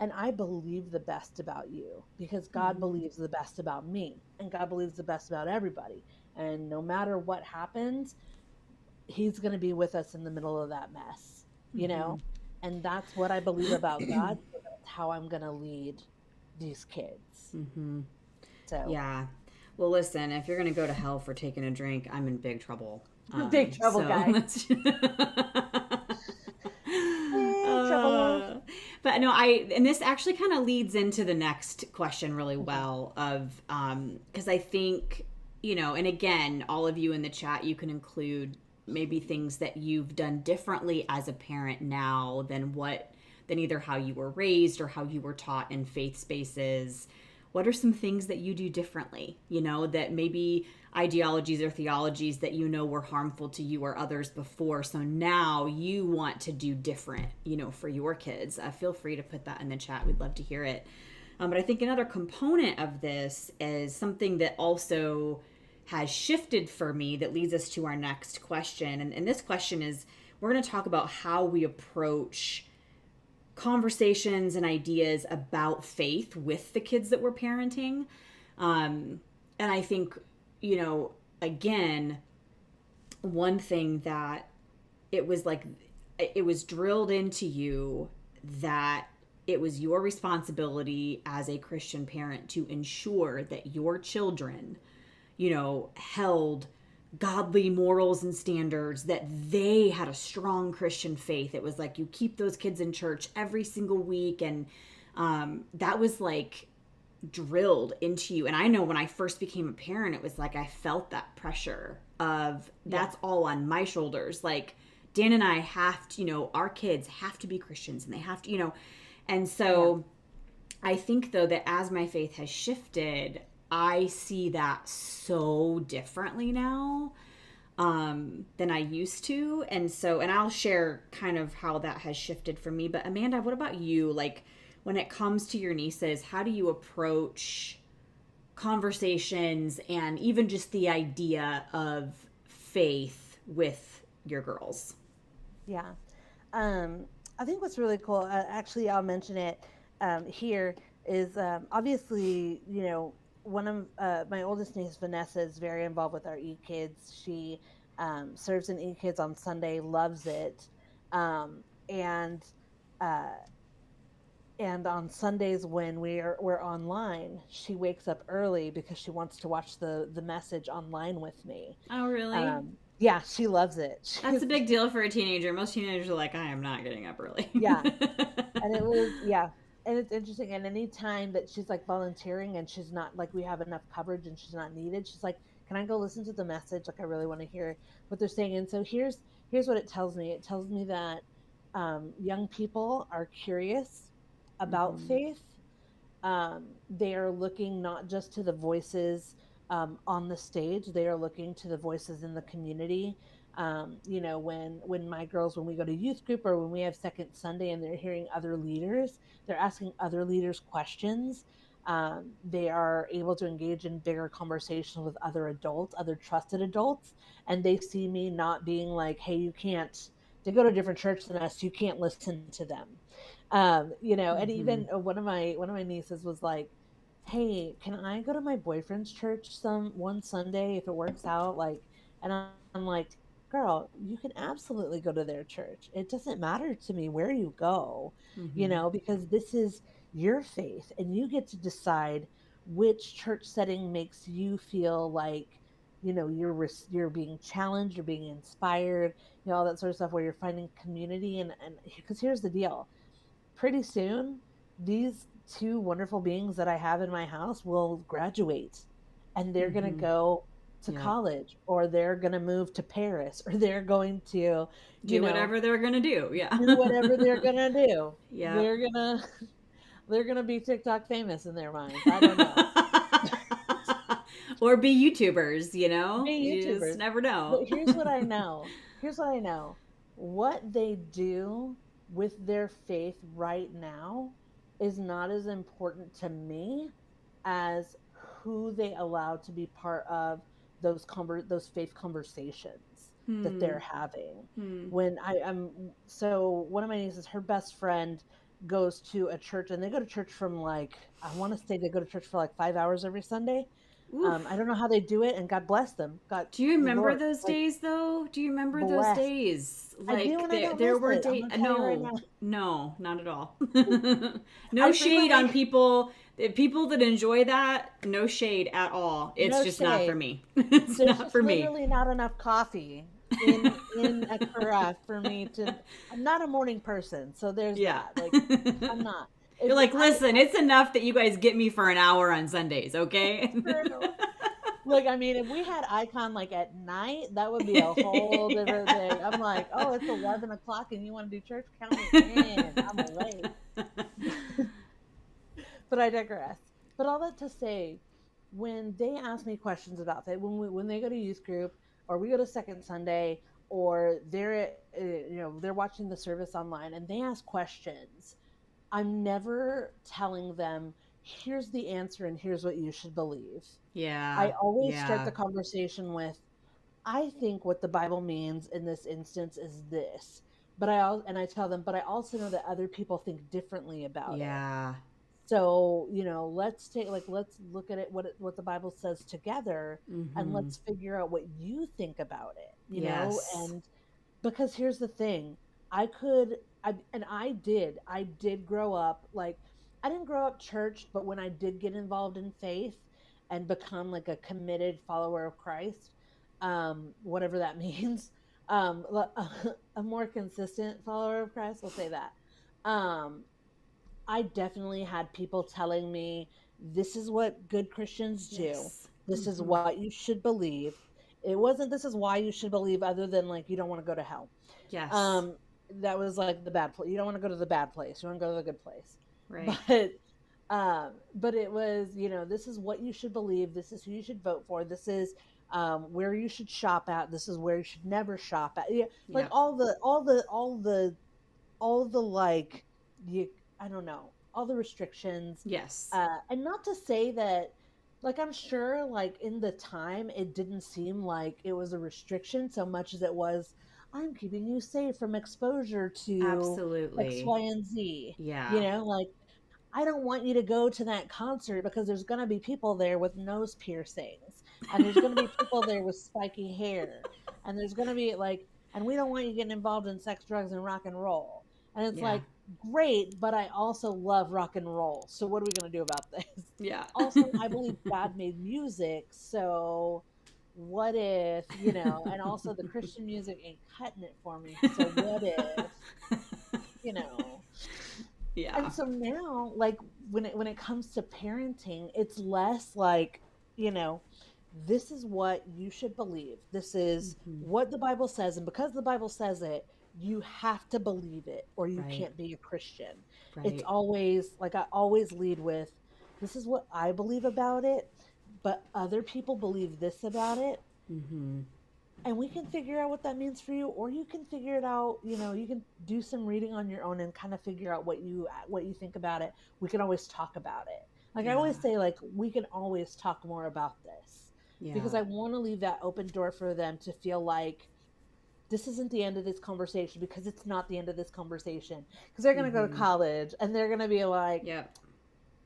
[SPEAKER 3] and I believe the best about you because God
[SPEAKER 2] Mm-hmm.
[SPEAKER 3] believes the best about me, and God believes the best about everybody. And no matter what happens, he's going to be with us in the middle of that mess, you
[SPEAKER 2] Mm-hmm.
[SPEAKER 3] know and that's what I believe about God. So that's how I'm going to lead these kids. So,
[SPEAKER 2] Yeah. Well, listen, if you're going to go to hell for taking a drink, I'm in big trouble.
[SPEAKER 3] big trouble
[SPEAKER 2] So
[SPEAKER 3] guy.
[SPEAKER 2] that's.
[SPEAKER 3] Big trouble guy.
[SPEAKER 2] But no, and this actually kind of leads into the next question really well of, because I think, and again, all of you in the chat, you can include maybe things that you've done differently as a parent now than either how you were raised or how you were taught in faith spaces. What are some things that you do differently, that maybe ideologies or theologies that were harmful to you or others before, so now you want to do different, for your kids? Feel free to put that in the chat. We'd love to hear it. But I think another component of this is something that also has shifted for me that leads us to our next question. And this question is, we're going to talk about how we approach conversations and ideas about faith with the kids that we're parenting. And I think, again, one thing that it was drilled into you that it was your responsibility as a Christian parent to ensure that your children, held godly morals and standards, that they had a strong Christian faith. It was like you keep those kids in church every single week. And that was like drilled into you. And I know when I first became a parent, it was like I felt that pressure of that's all on my shoulders. Like Dan and I have to, our kids have to be Christians and they have to, and so I think though that as my faith has shifted, I see that so differently now than I used to. And I'll share kind of how that has shifted for me. But Amanda, what about you? Like when it comes to your nieces, how do you approach conversations and even just the idea of faith with your girls?
[SPEAKER 3] Yeah. I think what's really cool, actually, I'll mention it here, is obviously, one of my oldest niece, Vanessa, is very involved with our E-Kids. She serves in E-Kids on Sunday, loves it. And uh, and on Sundays when we're online, she wakes up early because she wants to watch the message online with me.
[SPEAKER 2] Oh, really?
[SPEAKER 3] Yeah, she loves it.
[SPEAKER 2] That's a big deal for a teenager. Most teenagers are like, I am not getting up early.
[SPEAKER 3] Yeah. And it was, yeah. And it's interesting. And any time that she's like volunteering and she's not like, we have enough coverage and she's not needed, she's like, can I go listen to the message? Like, I really want to hear what they're saying. And so here's what it tells me. It tells me that young people are curious about faith. They are looking not just to the voices on the stage, they are looking to the voices in the community. When my girls, when we go to youth group or when we have second Sunday and they're hearing other leaders, they're asking other leaders questions. They are able to engage in bigger conversations with other adults, other trusted adults, and they see me not being like, hey, you can't, they go to a different church than us, you can't listen to them. And even one of my nieces was like, hey, can I go to my boyfriend's church one Sunday if it works out? Like, and I'm like, girl, you can absolutely go to their church. It doesn't matter to me where you go, because this is your faith and you get to decide which church setting makes you feel like, you're being challenged, you're being inspired, all that sort of stuff, where you're finding community. And because here's the deal, pretty soon, these two wonderful beings that I have in my house will graduate and they're going to go to college, or they're going to move to Paris, or they're going to
[SPEAKER 2] do whatever they're going to do. Yeah.
[SPEAKER 3] Do whatever they're going to do.
[SPEAKER 2] Yeah.
[SPEAKER 3] They're going to be TikTok famous in their minds. I don't know.
[SPEAKER 2] Or be YouTubers,
[SPEAKER 3] Be YouTubers.
[SPEAKER 2] You just never know.
[SPEAKER 3] But here's what I know. What they do with their faith right now is not as important to me as who they allow to be part of those faith conversations that they're having. When so one of my nieces, her best friend goes to a church, and they go to church from like, I want to say they go to church for like 5 hours every Sunday. I don't know how they do it, and God bless them. God,
[SPEAKER 2] Do you remember
[SPEAKER 3] Lord,
[SPEAKER 2] those
[SPEAKER 3] like,
[SPEAKER 2] days though? Do you remember those
[SPEAKER 3] blessed.
[SPEAKER 2] days?
[SPEAKER 3] I do,
[SPEAKER 2] Like
[SPEAKER 3] and I don't
[SPEAKER 2] there
[SPEAKER 3] miss
[SPEAKER 2] were
[SPEAKER 3] it. I'm
[SPEAKER 2] days.
[SPEAKER 3] gonna tell you right
[SPEAKER 2] No,
[SPEAKER 3] now.
[SPEAKER 2] no, not at all. No
[SPEAKER 3] I
[SPEAKER 2] shade on
[SPEAKER 3] frequently,
[SPEAKER 2] people. People that enjoy that, no shade at all. It's
[SPEAKER 3] no
[SPEAKER 2] just not for
[SPEAKER 3] shade.
[SPEAKER 2] me. It's
[SPEAKER 3] There's
[SPEAKER 2] not
[SPEAKER 3] just
[SPEAKER 2] for me.
[SPEAKER 3] literally not enough coffee in a carafe for me to. I'm not a morning person, so there's
[SPEAKER 2] Yeah.
[SPEAKER 3] that. Like, I'm not. If
[SPEAKER 2] You're like,
[SPEAKER 3] I
[SPEAKER 2] listen, it's enough that you guys get me for an hour on Sundays, okay?
[SPEAKER 3] true. Look, I mean, if we had Icon like at night, that would be a whole different thing. I'm like, oh, it's 11 o'clock and you want to do church? Count me in. I'm awake. But I digress. But all that to say, when they ask me questions about that, when they go to youth group or we go to Second Sunday or they're watching the service online and they ask questions, I'm never telling them, here's the answer and here's what you should believe. I
[SPEAKER 2] Yeah.
[SPEAKER 3] always start
[SPEAKER 2] Yeah.
[SPEAKER 3] the conversation with, I think what the Bible means in this instance is this. And I tell them, but I also know that other people think differently about it.
[SPEAKER 2] Yeah.
[SPEAKER 3] So, let's look at what the Bible says together, and
[SPEAKER 2] Mm-hmm.
[SPEAKER 3] let's figure out what you think about it.
[SPEAKER 2] Yes.
[SPEAKER 3] And because here's the thing, I did grow up, like, I didn't grow up church, but when I did get involved in faith and become like a committed follower of Christ, whatever that means, a more consistent follower of Christ, we'll say that. Um, I definitely had people telling me, this is what good Christians do.
[SPEAKER 2] Yes.
[SPEAKER 3] This is
[SPEAKER 2] Mm-hmm.
[SPEAKER 3] what you should believe. It wasn't, this is why you should believe, other than like, you don't want to go to hell.
[SPEAKER 2] Yes.
[SPEAKER 3] Um, that was like the bad place. You don't want to go to the bad place. You want to go to the good place.
[SPEAKER 2] Right.
[SPEAKER 3] But it was, this is what you should believe. This is who you should vote for. This is where you should shop at. This is where you should never shop at. Yeah, like
[SPEAKER 2] Yeah.
[SPEAKER 3] all the like, you I don't know, all the restrictions.
[SPEAKER 2] Yes.
[SPEAKER 3] And not to say that, like, I'm sure like in the time it didn't seem like it was a restriction so much as it was, I'm keeping you safe from exposure to X,
[SPEAKER 2] Absolutely.
[SPEAKER 3] Y, and Z.
[SPEAKER 2] Yeah.
[SPEAKER 3] Like, I don't want you to go to that concert because there's going to be people there with nose piercings, and there's going to be people there with spiky hair, and there's going to be like, and we don't want you getting involved in sex, drugs, and rock and roll. And it's
[SPEAKER 2] Yeah.
[SPEAKER 3] like, great, but I also love rock and roll. So what are we going to do about this?
[SPEAKER 2] Yeah.
[SPEAKER 3] Also, I believe God made music, so what if, and also the Christian music ain't cutting it for me. So what if, you know,
[SPEAKER 2] Yeah.
[SPEAKER 3] and so now, like, when it comes to parenting, it's less like, you know this is what you should believe, this is
[SPEAKER 2] Mm-hmm.
[SPEAKER 3] what the Bible says, and because the Bible says it, you have to believe it or you
[SPEAKER 2] Right.
[SPEAKER 3] can't be a Christian. It's
[SPEAKER 2] Right.
[SPEAKER 3] always like, I always lead with, this is what I believe about it, but other people believe this about it,
[SPEAKER 2] Mm-hmm.
[SPEAKER 3] and we can figure out what that means for you, or you can figure it out, you can do some reading on your own and kind of figure out what you think about it. We can always talk about it. Like, I
[SPEAKER 2] Yeah.
[SPEAKER 3] always say, like, we can always talk more about this, because
[SPEAKER 2] Yeah.
[SPEAKER 3] I want to leave that open door for them to feel like this isn't the end of this conversation, because it's not the end of this conversation, because they're going to go to
[SPEAKER 2] Mm-hmm.
[SPEAKER 3] college and they're going to be like,
[SPEAKER 2] Yep.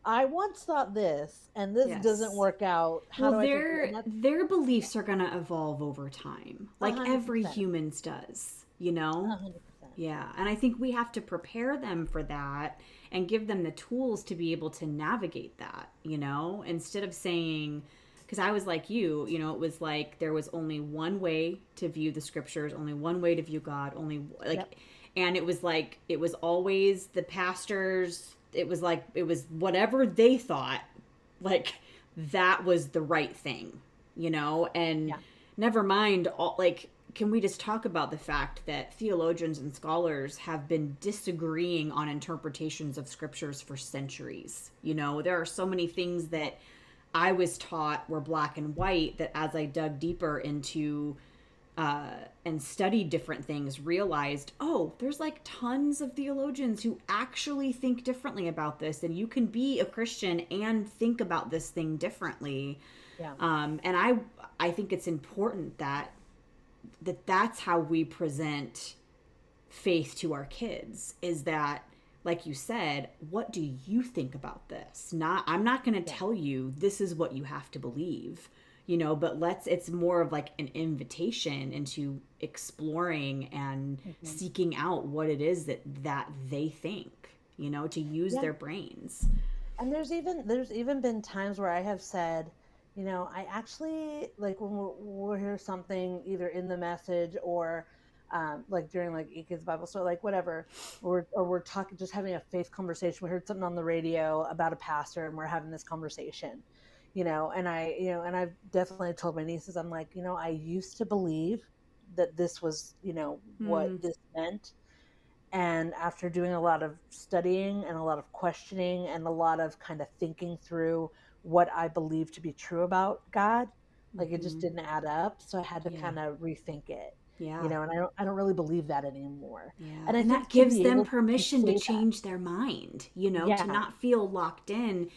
[SPEAKER 3] I once thought this and this doesn't
[SPEAKER 2] Yes.
[SPEAKER 3] work out. How
[SPEAKER 2] Well,
[SPEAKER 3] do I fix it? And
[SPEAKER 2] their beliefs are gonna evolve over time,
[SPEAKER 3] that's
[SPEAKER 2] like every
[SPEAKER 3] 100%.
[SPEAKER 2] humans does, you know?
[SPEAKER 3] 100%.
[SPEAKER 2] Yeah, and I think we have to prepare them for that and give them the tools to be able to navigate that, instead of saying, because I was like you, it was like there was only one way to view the scriptures, only one way to view God, only like,
[SPEAKER 3] Yep.
[SPEAKER 2] and it was like, it was always the pastors, it was like, it was whatever they thought, like that was the right thing, and
[SPEAKER 3] Yeah.
[SPEAKER 2] never mind all, like, can we just talk about the fact that theologians and scholars have been disagreeing on interpretations of scriptures for centuries? There are so many things that I was taught were black and white that as I dug deeper into and studied different things, realized, oh, there's like tons of theologians who actually think differently about this, and you can be a Christian and think about this thing differently.
[SPEAKER 3] Yeah.
[SPEAKER 2] And I think it's important that's how we present faith to our kids, is that like you said, what do you think about this? I'm not going to tell you this is what you have to believe, but it's more of like an invitation into exploring and seeking out what it is that they think, to use
[SPEAKER 3] Yeah.
[SPEAKER 2] their brains.
[SPEAKER 3] And there's even been times where I have said, I actually like when we'll hear something either in the message or like during like E-Kids Bible story, like whatever, or we're talking, just having a faith conversation. We heard something on the radio about a pastor, and we're having this conversation, and I've definitely told my nieces, I'm like, I used to believe that this was, what this meant, and after doing a lot of studying and a lot of questioning and a lot of kind of thinking through what I believe to be true about God, like it just didn't add up. So I had to
[SPEAKER 2] Yeah.
[SPEAKER 3] kind of rethink it,
[SPEAKER 2] Yeah.
[SPEAKER 3] and I don't really believe that anymore.
[SPEAKER 2] Yeah.
[SPEAKER 3] And I
[SPEAKER 2] And that
[SPEAKER 3] think to
[SPEAKER 2] gives
[SPEAKER 3] be
[SPEAKER 2] them
[SPEAKER 3] able to
[SPEAKER 2] permission to
[SPEAKER 3] say that,
[SPEAKER 2] change their mind, to
[SPEAKER 3] yeah,
[SPEAKER 2] not feel locked in,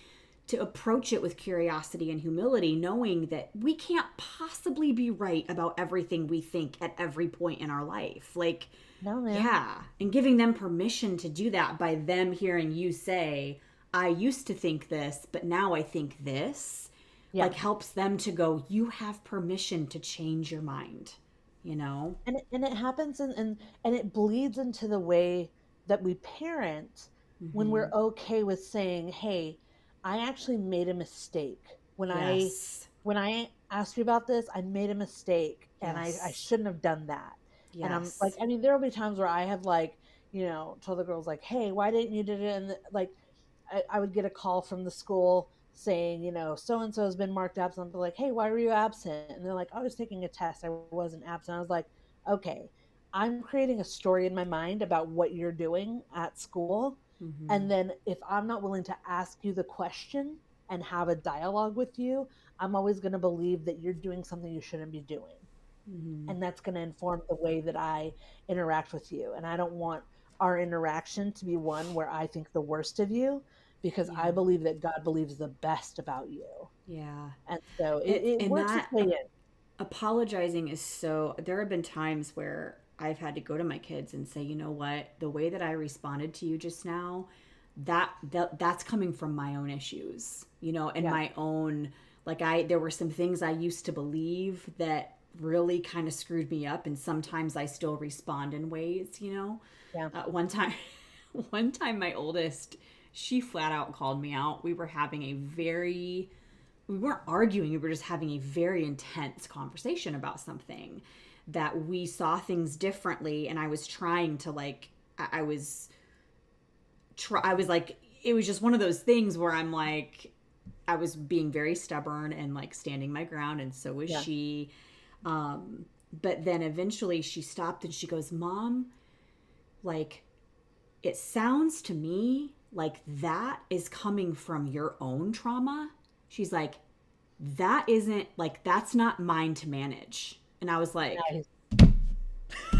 [SPEAKER 2] to approach it with curiosity and humility, knowing that we can't possibly be right about everything we think at every point in our life. Like,
[SPEAKER 3] no, man,
[SPEAKER 2] yeah. And giving them permission to do that by them hearing you say, I used to think this, but now I think this,
[SPEAKER 3] yeah.
[SPEAKER 2] like helps them to go, you have permission to change your mind, you know?
[SPEAKER 3] And it happens and it bleeds into the way that we parent when we're okay with saying, hey, I actually made a mistake
[SPEAKER 2] Yes.
[SPEAKER 3] when I asked you about this. I made a mistake, and I
[SPEAKER 2] Yes.
[SPEAKER 3] shouldn't have done that. And I'm like,
[SPEAKER 2] Yes.
[SPEAKER 3] I mean, there'll be times where I have like, told the girls like, hey, why didn't you do it? And like, I would get a call from the school saying, so and so has been marked absent. I'd be like, hey, why were you absent? And they're like, I was taking a test. I wasn't absent. I was like, okay, I'm creating a story in my mind about what you're doing at school. And then if I'm not willing to ask you the question and have a dialogue with you, I'm always going to believe that you're doing something you shouldn't be doing. And that's going to inform the way that I interact with you. And I don't want our interaction to be one where I think the worst of you, because I
[SPEAKER 2] Yeah.
[SPEAKER 3] believe that God believes the best about you.
[SPEAKER 2] Yeah.
[SPEAKER 3] And so it
[SPEAKER 2] And
[SPEAKER 3] works its
[SPEAKER 2] that
[SPEAKER 3] way in.
[SPEAKER 2] apologizing is so, there have been times where I've had to go to my kids and say, you know what, the way that I responded to you just now, that's coming from my own issues, and
[SPEAKER 3] Yeah.
[SPEAKER 2] my own, like there were some things I used to believe that really kind of screwed me up, and sometimes I still respond in ways.
[SPEAKER 3] Yeah.
[SPEAKER 2] One time, one time my oldest, she flat out called me out. We weren't arguing, we were just having a very intense conversation about something that we saw things differently, and I was trying to like I was like, it was just one of those things where I'm like, I was being very stubborn and like standing my ground, and so was
[SPEAKER 3] Yeah.
[SPEAKER 2] she. But then eventually she stopped and she goes, Mom, like, it sounds to me like that is coming from your own trauma. She's like, that isn't, like, that's not mine to manage. And I was like,
[SPEAKER 3] Nice.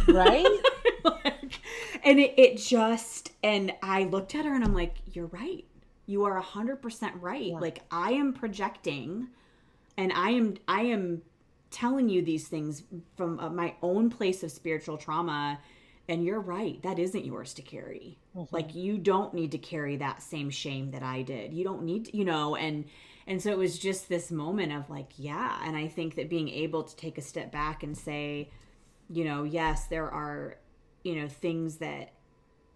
[SPEAKER 3] Right?
[SPEAKER 2] like, and it just, and I looked at her and I'm like, you're right. You are 100% right.
[SPEAKER 3] Yeah.
[SPEAKER 2] Like, I am projecting, and I am telling you these things from my own place of spiritual trauma. And you're right. That isn't yours to carry. Like, you don't need to carry that same shame that I did. You don't need to, and so it was just this moment of like, yeah. And I think that being able to take a step back and say, yes, there are, things that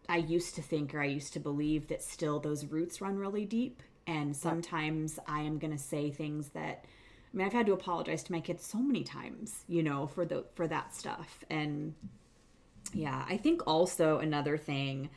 [SPEAKER 2] I used to think or I used to believe that still those roots run really deep. And sometimes I am going to say things that, I mean, I've had to apologize to my kids so many times, for that stuff. And yeah, I think also another thing,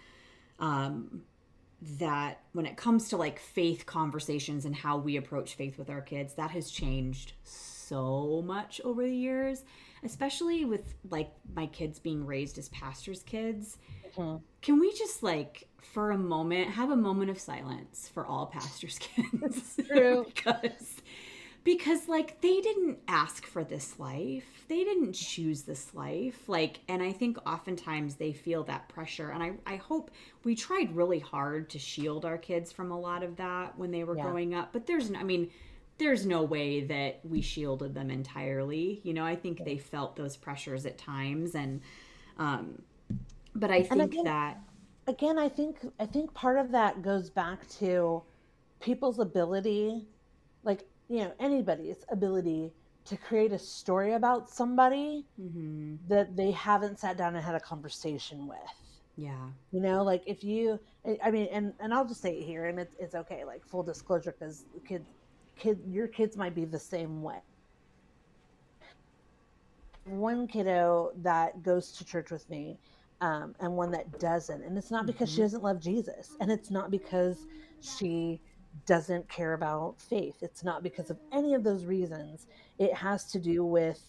[SPEAKER 2] that when it comes to like faith conversations and how we approach faith with our kids, that has changed so much over the years, especially with like my kids being raised as pastors' kids. Can we just like for a moment have a moment of silence for all pastors' kids?
[SPEAKER 3] True.
[SPEAKER 2] because like they didn't ask for this life, they didn't choose this life, like, and I think oftentimes they feel that pressure, and I hope we tried really hard to shield our kids from a lot of that when they were growing up, but there's no way that we shielded them entirely. I think they felt those pressures at times, and but I think that
[SPEAKER 3] again, I think part of that goes back to people's ability, like, anybody's ability to create a story about somebody
[SPEAKER 2] Mm-hmm.
[SPEAKER 3] that they haven't sat down and had a conversation with.
[SPEAKER 2] Yeah.
[SPEAKER 3] Like, if you, I mean, and I'll just say it here, and it's okay, like, full disclosure, because your kids might be the same way. One kiddo that goes to church with me, and one that doesn't. And it's not because she
[SPEAKER 2] Mm-hmm.
[SPEAKER 3] doesn't love Jesus. And it's not because she doesn't care about faith. It's not because of any of those reasons. It has to do with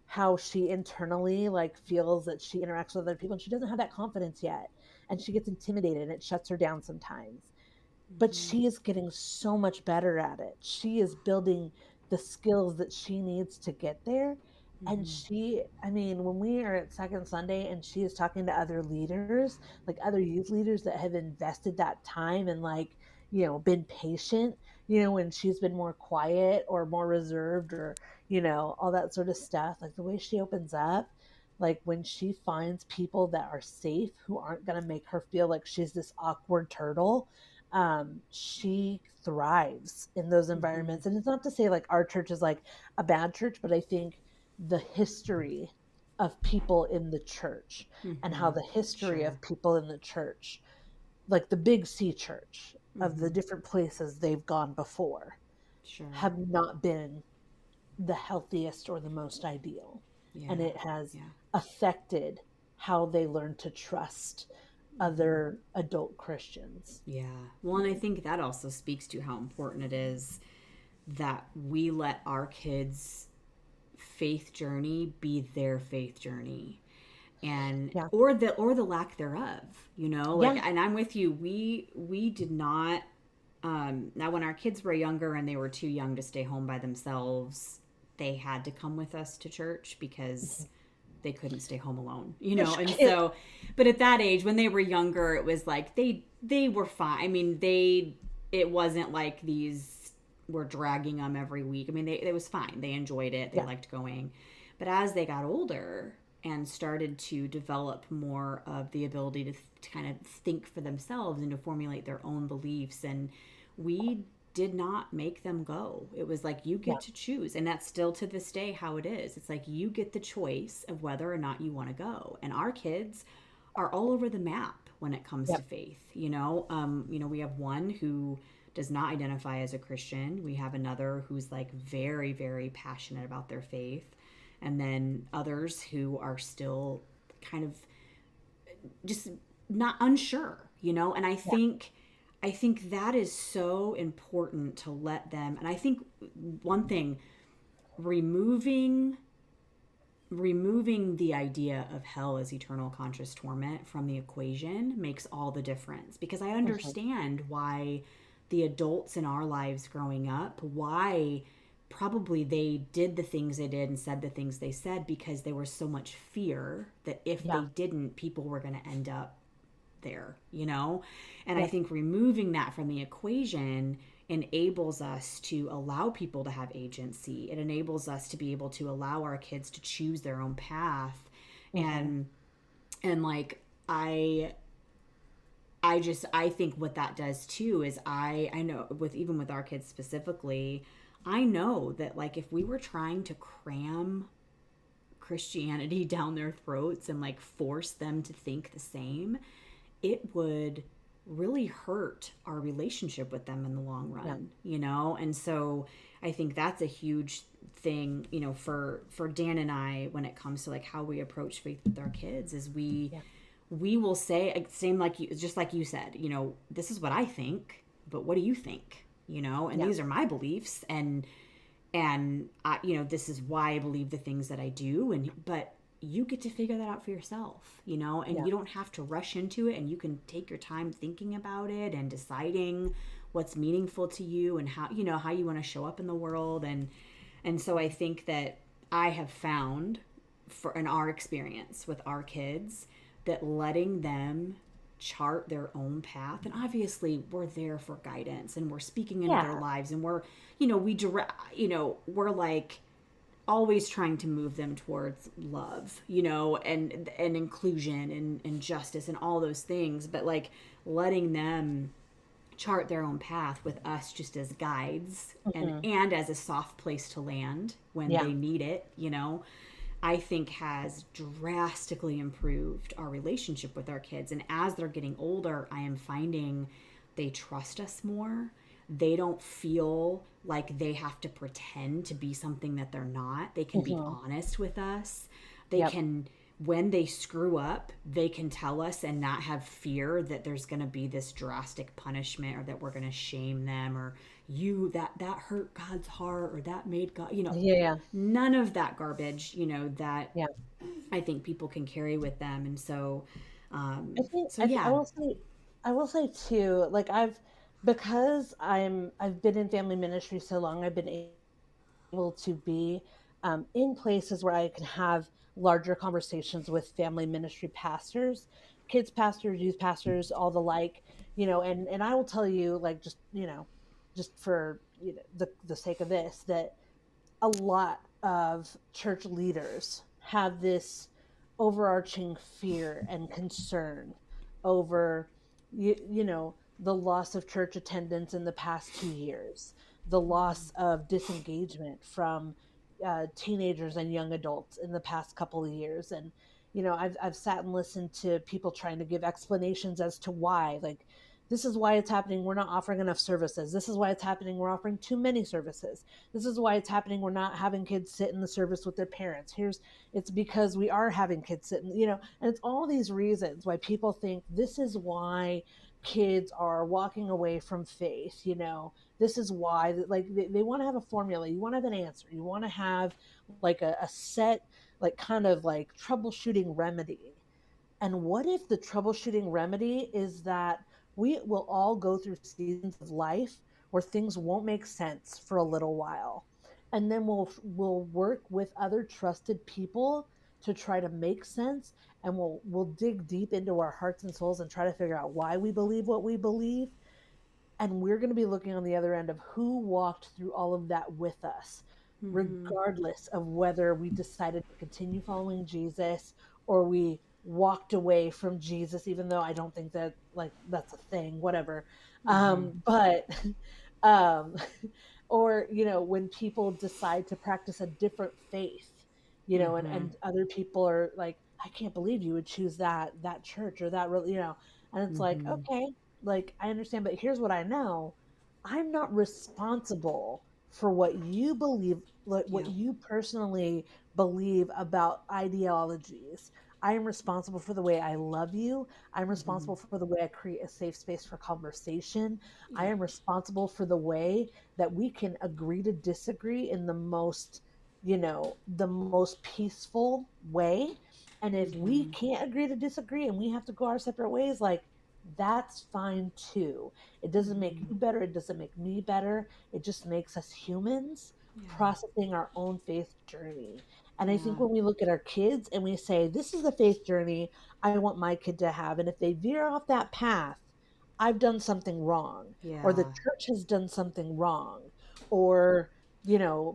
[SPEAKER 3] how she internally, like, feels that she interacts with other people, and she doesn't have that confidence yet. And she gets intimidated, and it shuts her down sometimes, but
[SPEAKER 2] Mm-hmm.
[SPEAKER 3] she is getting so much better at it. She is building the skills that she needs to get there. And
[SPEAKER 2] Mm-hmm.
[SPEAKER 3] I mean, when we are at Second Sunday and she is talking to other leaders, like other youth leaders that have invested that time and, like, been patient, when she's been more quiet or more reserved, or, all that sort of stuff, like the way she opens up, like when she finds people that are safe, who aren't going to make her feel like she's this awkward turtle, she thrives in those
[SPEAKER 2] Mm-hmm.
[SPEAKER 3] environments. And it's not to say like our church is like a bad church, but I think the history of people in the church, and how
[SPEAKER 2] Mm-hmm.
[SPEAKER 3] the history
[SPEAKER 2] Sure.
[SPEAKER 3] of people in the church, like the Big C church, of the
[SPEAKER 2] Mm-hmm.
[SPEAKER 3] different places they've gone before,
[SPEAKER 2] Sure.
[SPEAKER 3] have not been the healthiest or the most ideal. And
[SPEAKER 2] Yeah.
[SPEAKER 3] it has
[SPEAKER 2] Yeah.
[SPEAKER 3] affected how they learn to trust
[SPEAKER 2] Mm-hmm.
[SPEAKER 3] other adult Christians.
[SPEAKER 2] Yeah. Well, and I think that also speaks to how important it is that we let our kids' faith journey be their faith journey, and
[SPEAKER 3] Yeah.
[SPEAKER 2] or the lack thereof, like,
[SPEAKER 3] Yeah.
[SPEAKER 2] and I'm with you. We did not, now when our kids were younger and they were too young to stay home by themselves, they had to come with us to church because they couldn't stay home alone,
[SPEAKER 3] There's
[SPEAKER 2] and
[SPEAKER 3] kid.
[SPEAKER 2] so, but at that age when they were younger, it was like they were fine. I mean, it wasn't like these were dragging them every week. I mean, it was fine. They enjoyed it. They
[SPEAKER 3] Yeah.
[SPEAKER 2] liked going. But as they got older and started to develop more of the ability to kind of think for themselves and to formulate their own beliefs, and we did not make them go. It was like, you
[SPEAKER 3] Yeah.
[SPEAKER 2] get to choose. And that's still to this day how it is. It's like you get the choice of whether or not you want to go. And our kids are all over the map when it comes
[SPEAKER 3] Yeah.
[SPEAKER 2] to faith. We have one who does not identify as a Christian. We have another who's like very, very passionate about their faith. And then others who are still kind of just not unsure, and
[SPEAKER 3] Yeah.
[SPEAKER 2] I think that is so important to let them. And I think one thing, removing removing the idea of hell as eternal conscious torment from the equation makes all the difference, because I
[SPEAKER 3] Mhm.
[SPEAKER 2] understand why the adults in our lives growing up, why probably they did the things they did and said the things they said, because there was so much fear that if they
[SPEAKER 3] Yeah.
[SPEAKER 2] didn't, people were going to end up there. And I
[SPEAKER 3] Yep.
[SPEAKER 2] think removing that from the equation enables us to allow people to have agency. It enables us to be able to allow our kids to choose their own path.
[SPEAKER 3] Mhm.
[SPEAKER 2] And like, I think what that does too is, I know, with our kids specifically, I know that, like, if we were trying to cram Christianity down their throats and like force them to think the same, it would really hurt our relationship with them in the long
[SPEAKER 3] Yeah.
[SPEAKER 2] run. And so I think that's a huge thing, for Dan and I, when it comes to like how we approach faith with our kids, is
[SPEAKER 3] Yeah.
[SPEAKER 2] we will say, same like you, just like you said, this is what I think, but what do you think? And
[SPEAKER 3] Yeah.
[SPEAKER 2] these are my beliefs, and I, this is why I believe the things that I do. But you get to figure that out for yourself, and
[SPEAKER 3] Yeah.
[SPEAKER 2] you don't have to rush into it, and you can take your time thinking about it and deciding what's meaningful to you, and how you want to show up in the world. And so I think that I have found, in our experience with our kids, that letting them chart their own path, and obviously we're there for guidance, and we're speaking into their
[SPEAKER 3] Yeah.
[SPEAKER 2] lives, and we're, we direct, we're like, always trying to move them towards love, and inclusion and justice and all those things, but like letting them chart their own path with us just as guides
[SPEAKER 3] Mhm.
[SPEAKER 2] and as a soft place to land when
[SPEAKER 3] Yeah.
[SPEAKER 2] they need it, I think has drastically improved our relationship with our kids. And as they're getting older, I am finding they trust us more. They don't feel like they have to pretend to be something that they're not. They can be
[SPEAKER 3] Mhm.
[SPEAKER 2] honest with us. They
[SPEAKER 3] Yep.
[SPEAKER 2] can, when they screw up, they can tell us and not have fear that there's going to be this drastic punishment or that we're going to shame them or that hurt God's heart or that made God,
[SPEAKER 3] Yeah. Yeah.
[SPEAKER 2] none of that garbage, that
[SPEAKER 3] Yeah.
[SPEAKER 2] I think people can carry with them. And so,
[SPEAKER 3] I think I
[SPEAKER 2] yeah.
[SPEAKER 3] will say, too, like because I've been in family ministry so long, I've been able to be in places where I can have larger conversations with family ministry pastors, kids pastors, youth pastors, all the like, and I will tell you, like, just, just for the sake of this, that a lot of church leaders have this overarching fear and concern over the loss of church attendance in the past 2 years, the loss of disengagement from teenagers and young adults in the past couple of years. And I've sat and listened to people trying to give explanations as to why, like, this is why it's happening, we're not offering enough services, this is why it's happening, we're offering too many services, this is why it's happening, we're not having kids sit in the service with their parents, it's because we are having kids sit in, and it's all these reasons why people think this is why kids are walking away from faith. This is why, like, they want to have a formula, you want to have an answer, you want to have like a set, like, kind of like troubleshooting remedy. And what if the troubleshooting remedy is that we will all go through seasons of life where things won't make sense for a little while. And then we'll work with other trusted people to try to make sense, and we'll dig deep into our hearts and souls and try to figure out why we believe what we believe. And we're going to be looking on the other end of who walked through all of that with us,
[SPEAKER 2] Mm-hmm.
[SPEAKER 3] regardless of whether we decided to continue following Jesus or we walked away from Jesus, even though I don't think that, like, that's a thing, whatever.
[SPEAKER 2] Mm-hmm.
[SPEAKER 3] But um or when people decide to practice a different faith,
[SPEAKER 2] Mm-hmm.
[SPEAKER 3] and other people are like, I can't believe you would choose that church or that really, and it's like,
[SPEAKER 2] Mm-hmm.
[SPEAKER 3] okay, like, I understand, but here's what I know: I'm not responsible for what you believe, like what
[SPEAKER 2] Yep.
[SPEAKER 3] you personally believe about ideologies. I am responsible for the way I love you. I'm
[SPEAKER 2] Mm-hmm.
[SPEAKER 3] responsible for the way I create a safe space for conversation. I
[SPEAKER 2] Yep.
[SPEAKER 3] am responsible for the way that we can agree to disagree in the most peaceful way. And if we
[SPEAKER 2] Mm-hmm.
[SPEAKER 3] can't agree to disagree and we have to go our separate ways, like, that's fine too. It doesn't make
[SPEAKER 2] Mm-hmm.
[SPEAKER 3] you better. It doesn't make me better. It just makes us humans
[SPEAKER 2] Yeah.
[SPEAKER 3] processing our own faith journey. And I think
[SPEAKER 2] Yeah.
[SPEAKER 3] when we look at our kids and we say, this is the faith journey I want my kid to have, and if they veer off that path, I've done something wrong, or the
[SPEAKER 2] Yeah.
[SPEAKER 3] church has done something wrong, or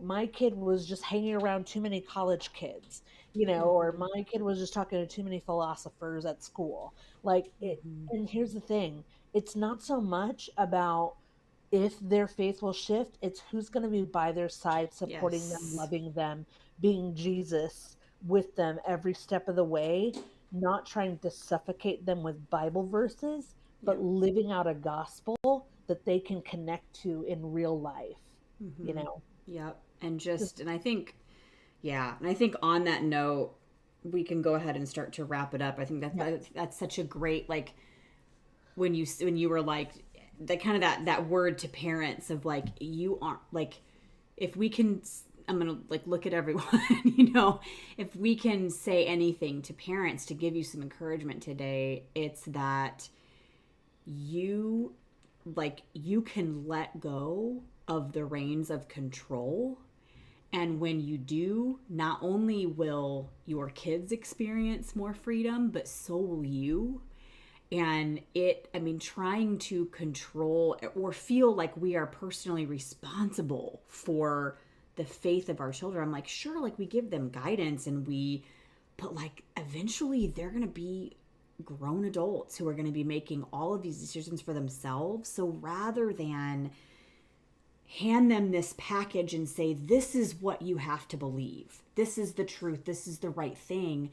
[SPEAKER 3] my kid was just hanging around too many college kids, or
[SPEAKER 2] Mm-hmm.
[SPEAKER 3] my kid was just talking to too many philosophers at school. Like it,
[SPEAKER 2] Mm-hmm.
[SPEAKER 3] and here's the thing: it's not so much about if their faith will shift, it's who's going to be by their side, supporting them,
[SPEAKER 2] Yes.
[SPEAKER 3] loving them, being Jesus with them every step of the way, not trying to suffocate them with Bible verses, but
[SPEAKER 2] Yep.
[SPEAKER 3] living out a gospel that they can connect to in real life. You
[SPEAKER 2] Mm-hmm.
[SPEAKER 3] know,
[SPEAKER 2] Yep. And
[SPEAKER 3] just
[SPEAKER 2] just, and I think, yeah, and I think on that note, we can go ahead and start to wrap it up. I think
[SPEAKER 3] yeah,
[SPEAKER 2] that's such a great, like, when you were like the kind of that word to parents of like, you aren't like, if we can, I'm gonna like look at everyone, if we can say anything to parents to give you some encouragement today, it's that you you can let go of the reins of control. And when you do, not only will your kids experience more freedom, but so will you. And trying to control or feel like we are personally responsible for the faith of our children. I'm like, sure, like we give them guidance but like eventually they're going to be grown adults who are going to be making all of these decisions for themselves. So rather than hand them this package and say, this is what you have to believe, this is the truth, this is the right thing,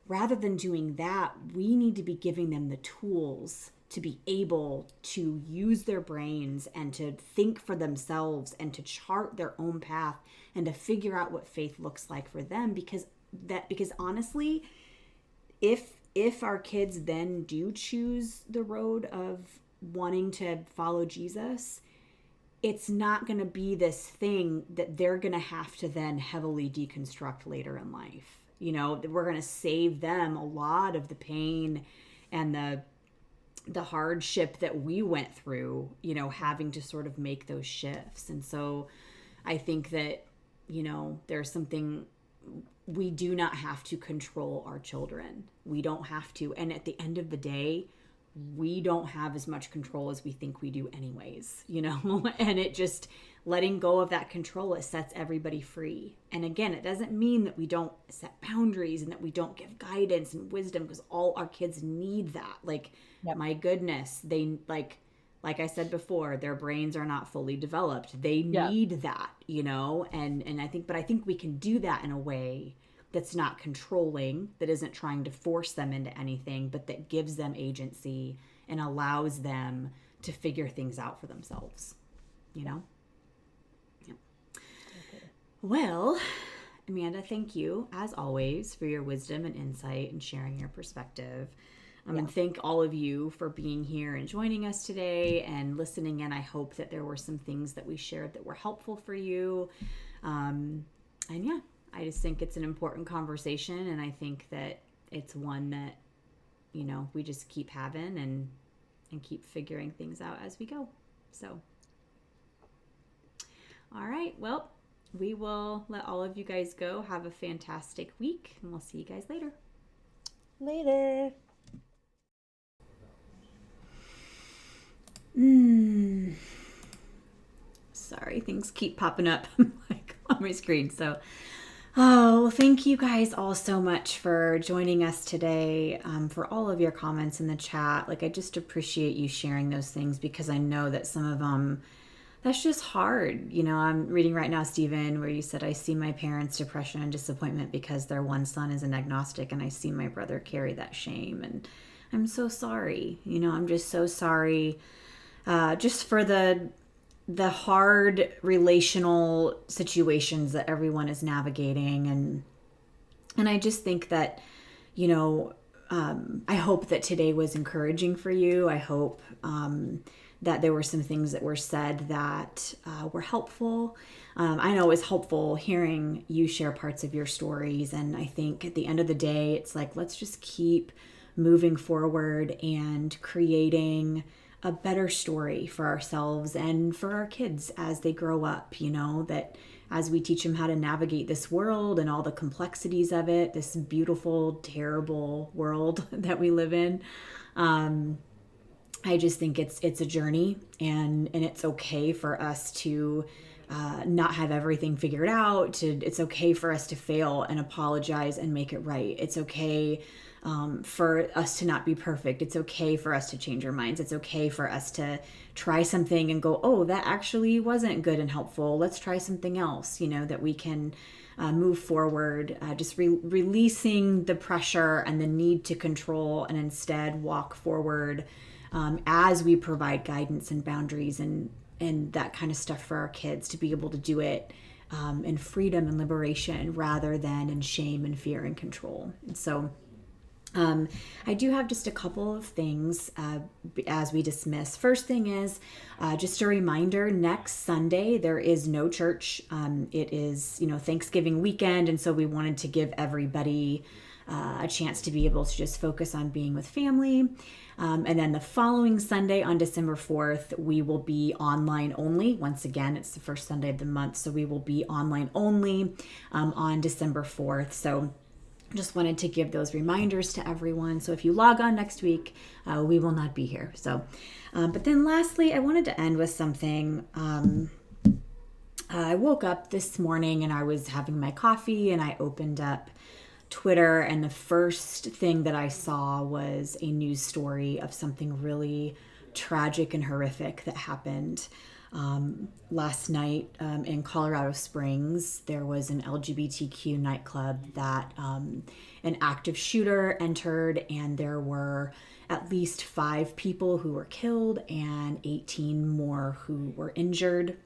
[SPEAKER 2] rather than doing that, we need to be giving them the tools to be able to use their brains and to think for themselves and to chart their own path and to figure out what faith looks like for them. Because honestly, if our kids then do choose the road of wanting to follow Jesus, it's not going to be this thing that they're going to have to then heavily deconstruct later in life. You know, we're going to save them a lot of the pain and the hardship that we went through, you know, having to sort of make those shifts. And so I think that, you know, there's something, we do not have to control our children. We don't have to. And at the end of the day, we don't have as much control as we think we do anyways, you know, and it just letting go of that control, it sets everybody free. And again, it doesn't mean that we don't set boundaries and that we don't give guidance and wisdom, because all our kids need that. Like, my goodness, they like I said before, their brains are not fully developed. They need that, you know, and I think we can do that in a way that's not controlling, that isn't trying to force them into anything, but that gives them agency and allows them to figure things out for themselves, you know? Yeah. Okay. Well, Amanda, thank you, as always, for your wisdom and insight and sharing your perspective. And thank all of you for being here and joining us today and listening in. I hope that there were some things that we shared that were helpful for you. And yeah, I just think it's an important conversation, and I think that it's one that, you know, we just keep having and keep figuring things out as we go. So, all right, well, we will let all of you guys go. Have a fantastic week, and we'll see you guys later.
[SPEAKER 3] Later.
[SPEAKER 2] Sorry, things keep popping up like on my screen. So, well, thank you guys all so much for joining us today, for all of your comments in the chat. Like, I just appreciate you sharing those things, because I know that some of them, that's just hard. You know, I'm reading right now, Stephen, where you said, I see my parents' depression and disappointment because their one son is an agnostic, and I see my brother carry that shame. And I'm so sorry. You know, I'm just so sorry. Just for the hard relational situations that everyone is navigating. And I just think that, you know, I hope that today was encouraging for you. I hope that there were some things that were said that were helpful. I know it was helpful hearing you share parts of your stories. And I think at the end of the day, it's like, let's just keep moving forward and creating a better story for ourselves and for our kids as they grow up, you know, that as we teach them how to navigate this world and all the complexities of it, this beautiful, terrible world that we live in. I just think it's a journey, and it's okay for us to not have everything figured out. It's okay for us to fail and apologize and make it right. It's okay for us to not be perfect. It's okay for us to change our minds. It's okay for us to try something and go, oh, that actually wasn't good and helpful. Let's try something else, you know, that we can move forward, just releasing the pressure and the need to control, and instead walk forward as we provide guidance and boundaries and that kind of stuff for our kids, to be able to do it in freedom and liberation rather than in shame and fear and control. And so I do have just a couple of things as we dismiss. First thing is just a reminder, next Sunday there is no church. It is, you know, Thanksgiving weekend, and so we wanted to give everybody a chance to be able to just focus on being with family. And then the following Sunday on December 4th, we will be online only. Once again, it's the first Sunday of the month, so we will be online only on December 4th. So just wanted to give those reminders to everyone. So if you log on next week, we will not be here. So, but then lastly, I wanted to end with something I woke up this morning and I was having my coffee and I opened up Twitter, and the first thing that I saw was a news story of something really tragic and horrific that happened last night in Colorado Springs. There was an LGBTQ nightclub that an active shooter entered, and there were at least 5 people who were killed and 18 more who were injured.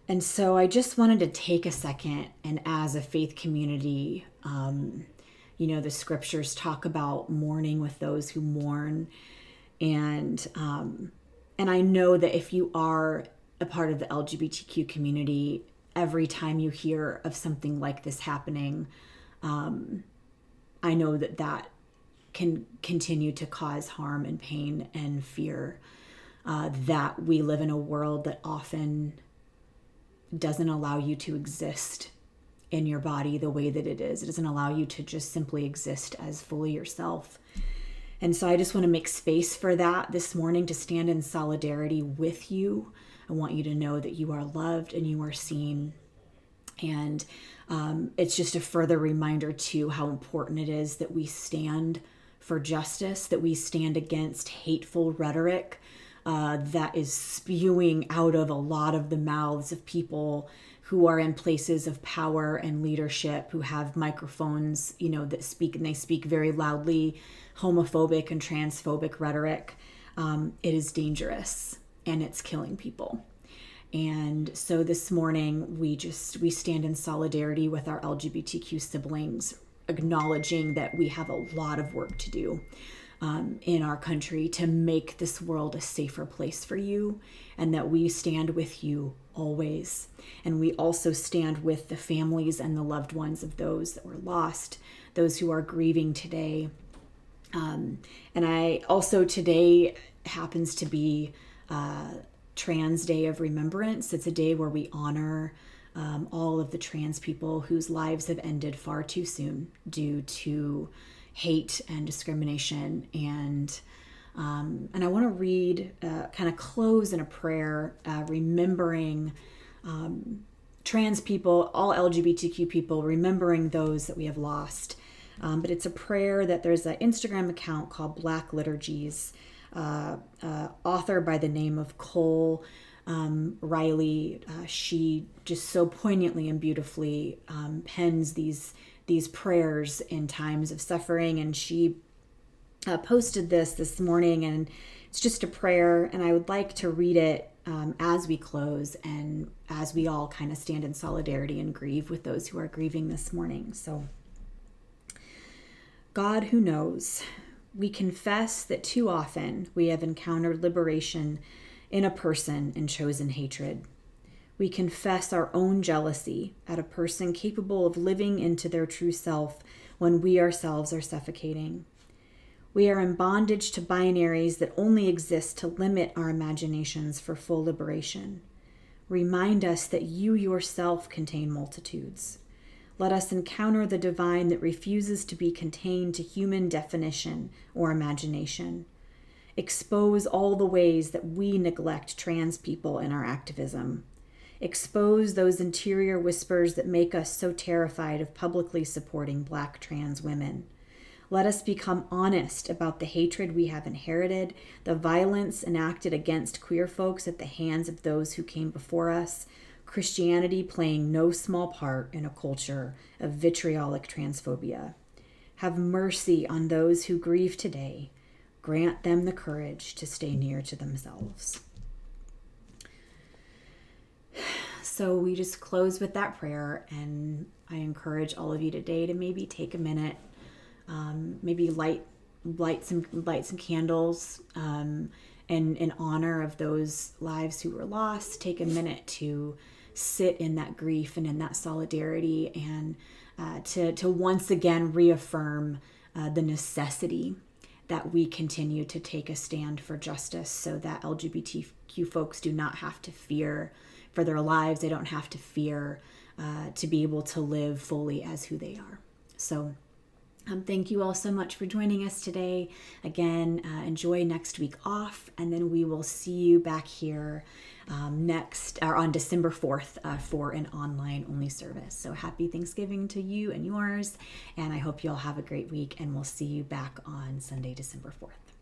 [SPEAKER 2] And so I just wanted to take a second, and as a faith community, the scriptures talk about mourning with those who mourn. And I know that if you are a part of the LGBTQ community, every time you hear of something like this happening, I know that can continue to cause harm and pain and fear. That we live in a world that often doesn't allow you to exist in your body the way that it is. It doesn't allow you to just simply exist as fully yourself. And so I just want to make space for that this morning, to stand in solidarity with you. I want you to know that you are loved and you are seen. And it's just a further reminder too how important it is that we stand for justice, that we stand against hateful rhetoric that is spewing out of a lot of the mouths of people who are in places of power and leadership, who have microphones, that speak, and they speak very loudly, homophobic and transphobic rhetoric. It is dangerous and it's killing people. And so this morning we stand in solidarity with our LGBTQ siblings, acknowledging that we have a lot of work to do in our country to make this world a safer place for you, and that we stand with you always. And we also stand with the families and the loved ones of those that were lost, those who are grieving today. And I also, today happens to be Trans Day of Remembrance. It's a day where we honor all of the trans people whose lives have ended far too soon due to hate and discrimination. And I want to read, kind of close in a prayer, remembering trans people, all LGBTQ people, remembering those that we have lost. But it's a prayer that there's an Instagram account called Black Liturgies, author by the name of Cole Riley. She just so poignantly and beautifully pens these prayers in times of suffering. And she posted this morning, and it's just a prayer. And I would like to read it as we close and as we all kind of stand in solidarity and grieve with those who are grieving this morning. So, God who knows, we confess that too often we have encountered liberation in a person and chosen hatred. We confess our own jealousy at a person capable of living into their true self when we ourselves are suffocating. We are in bondage to binaries that only exist to limit our imaginations for full liberation. Remind us that you yourself contain multitudes. Let us encounter the divine that refuses to be contained to human definition or imagination. Expose all the ways that we neglect trans people in our activism. Expose those interior whispers that make us so terrified of publicly supporting Black trans women. Let us become honest about the hatred we have inherited, the violence enacted against queer folks at the hands of those who came before us, Christianity playing no small part in a culture of vitriolic transphobia. Have mercy on those who grieve today. Grant them the courage to stay near to themselves. So we just close with that prayer, and I encourage all of you today to maybe take a minute, maybe light some candles, in honor of those lives who were lost. Take a minute to sit in that grief and in that solidarity, and to once again reaffirm the necessity that we continue to take a stand for justice, so that LGBTQ folks do not have to fear for their lives. They don't have to fear to be able to live fully as who they are. So Thank you all so much for joining us today. Again, enjoy next week off, and then we will see you back here next or on December 4th for an online only service. So happy Thanksgiving to you and yours, and I hope you all have a great week, and we'll see you back on Sunday, December 4th.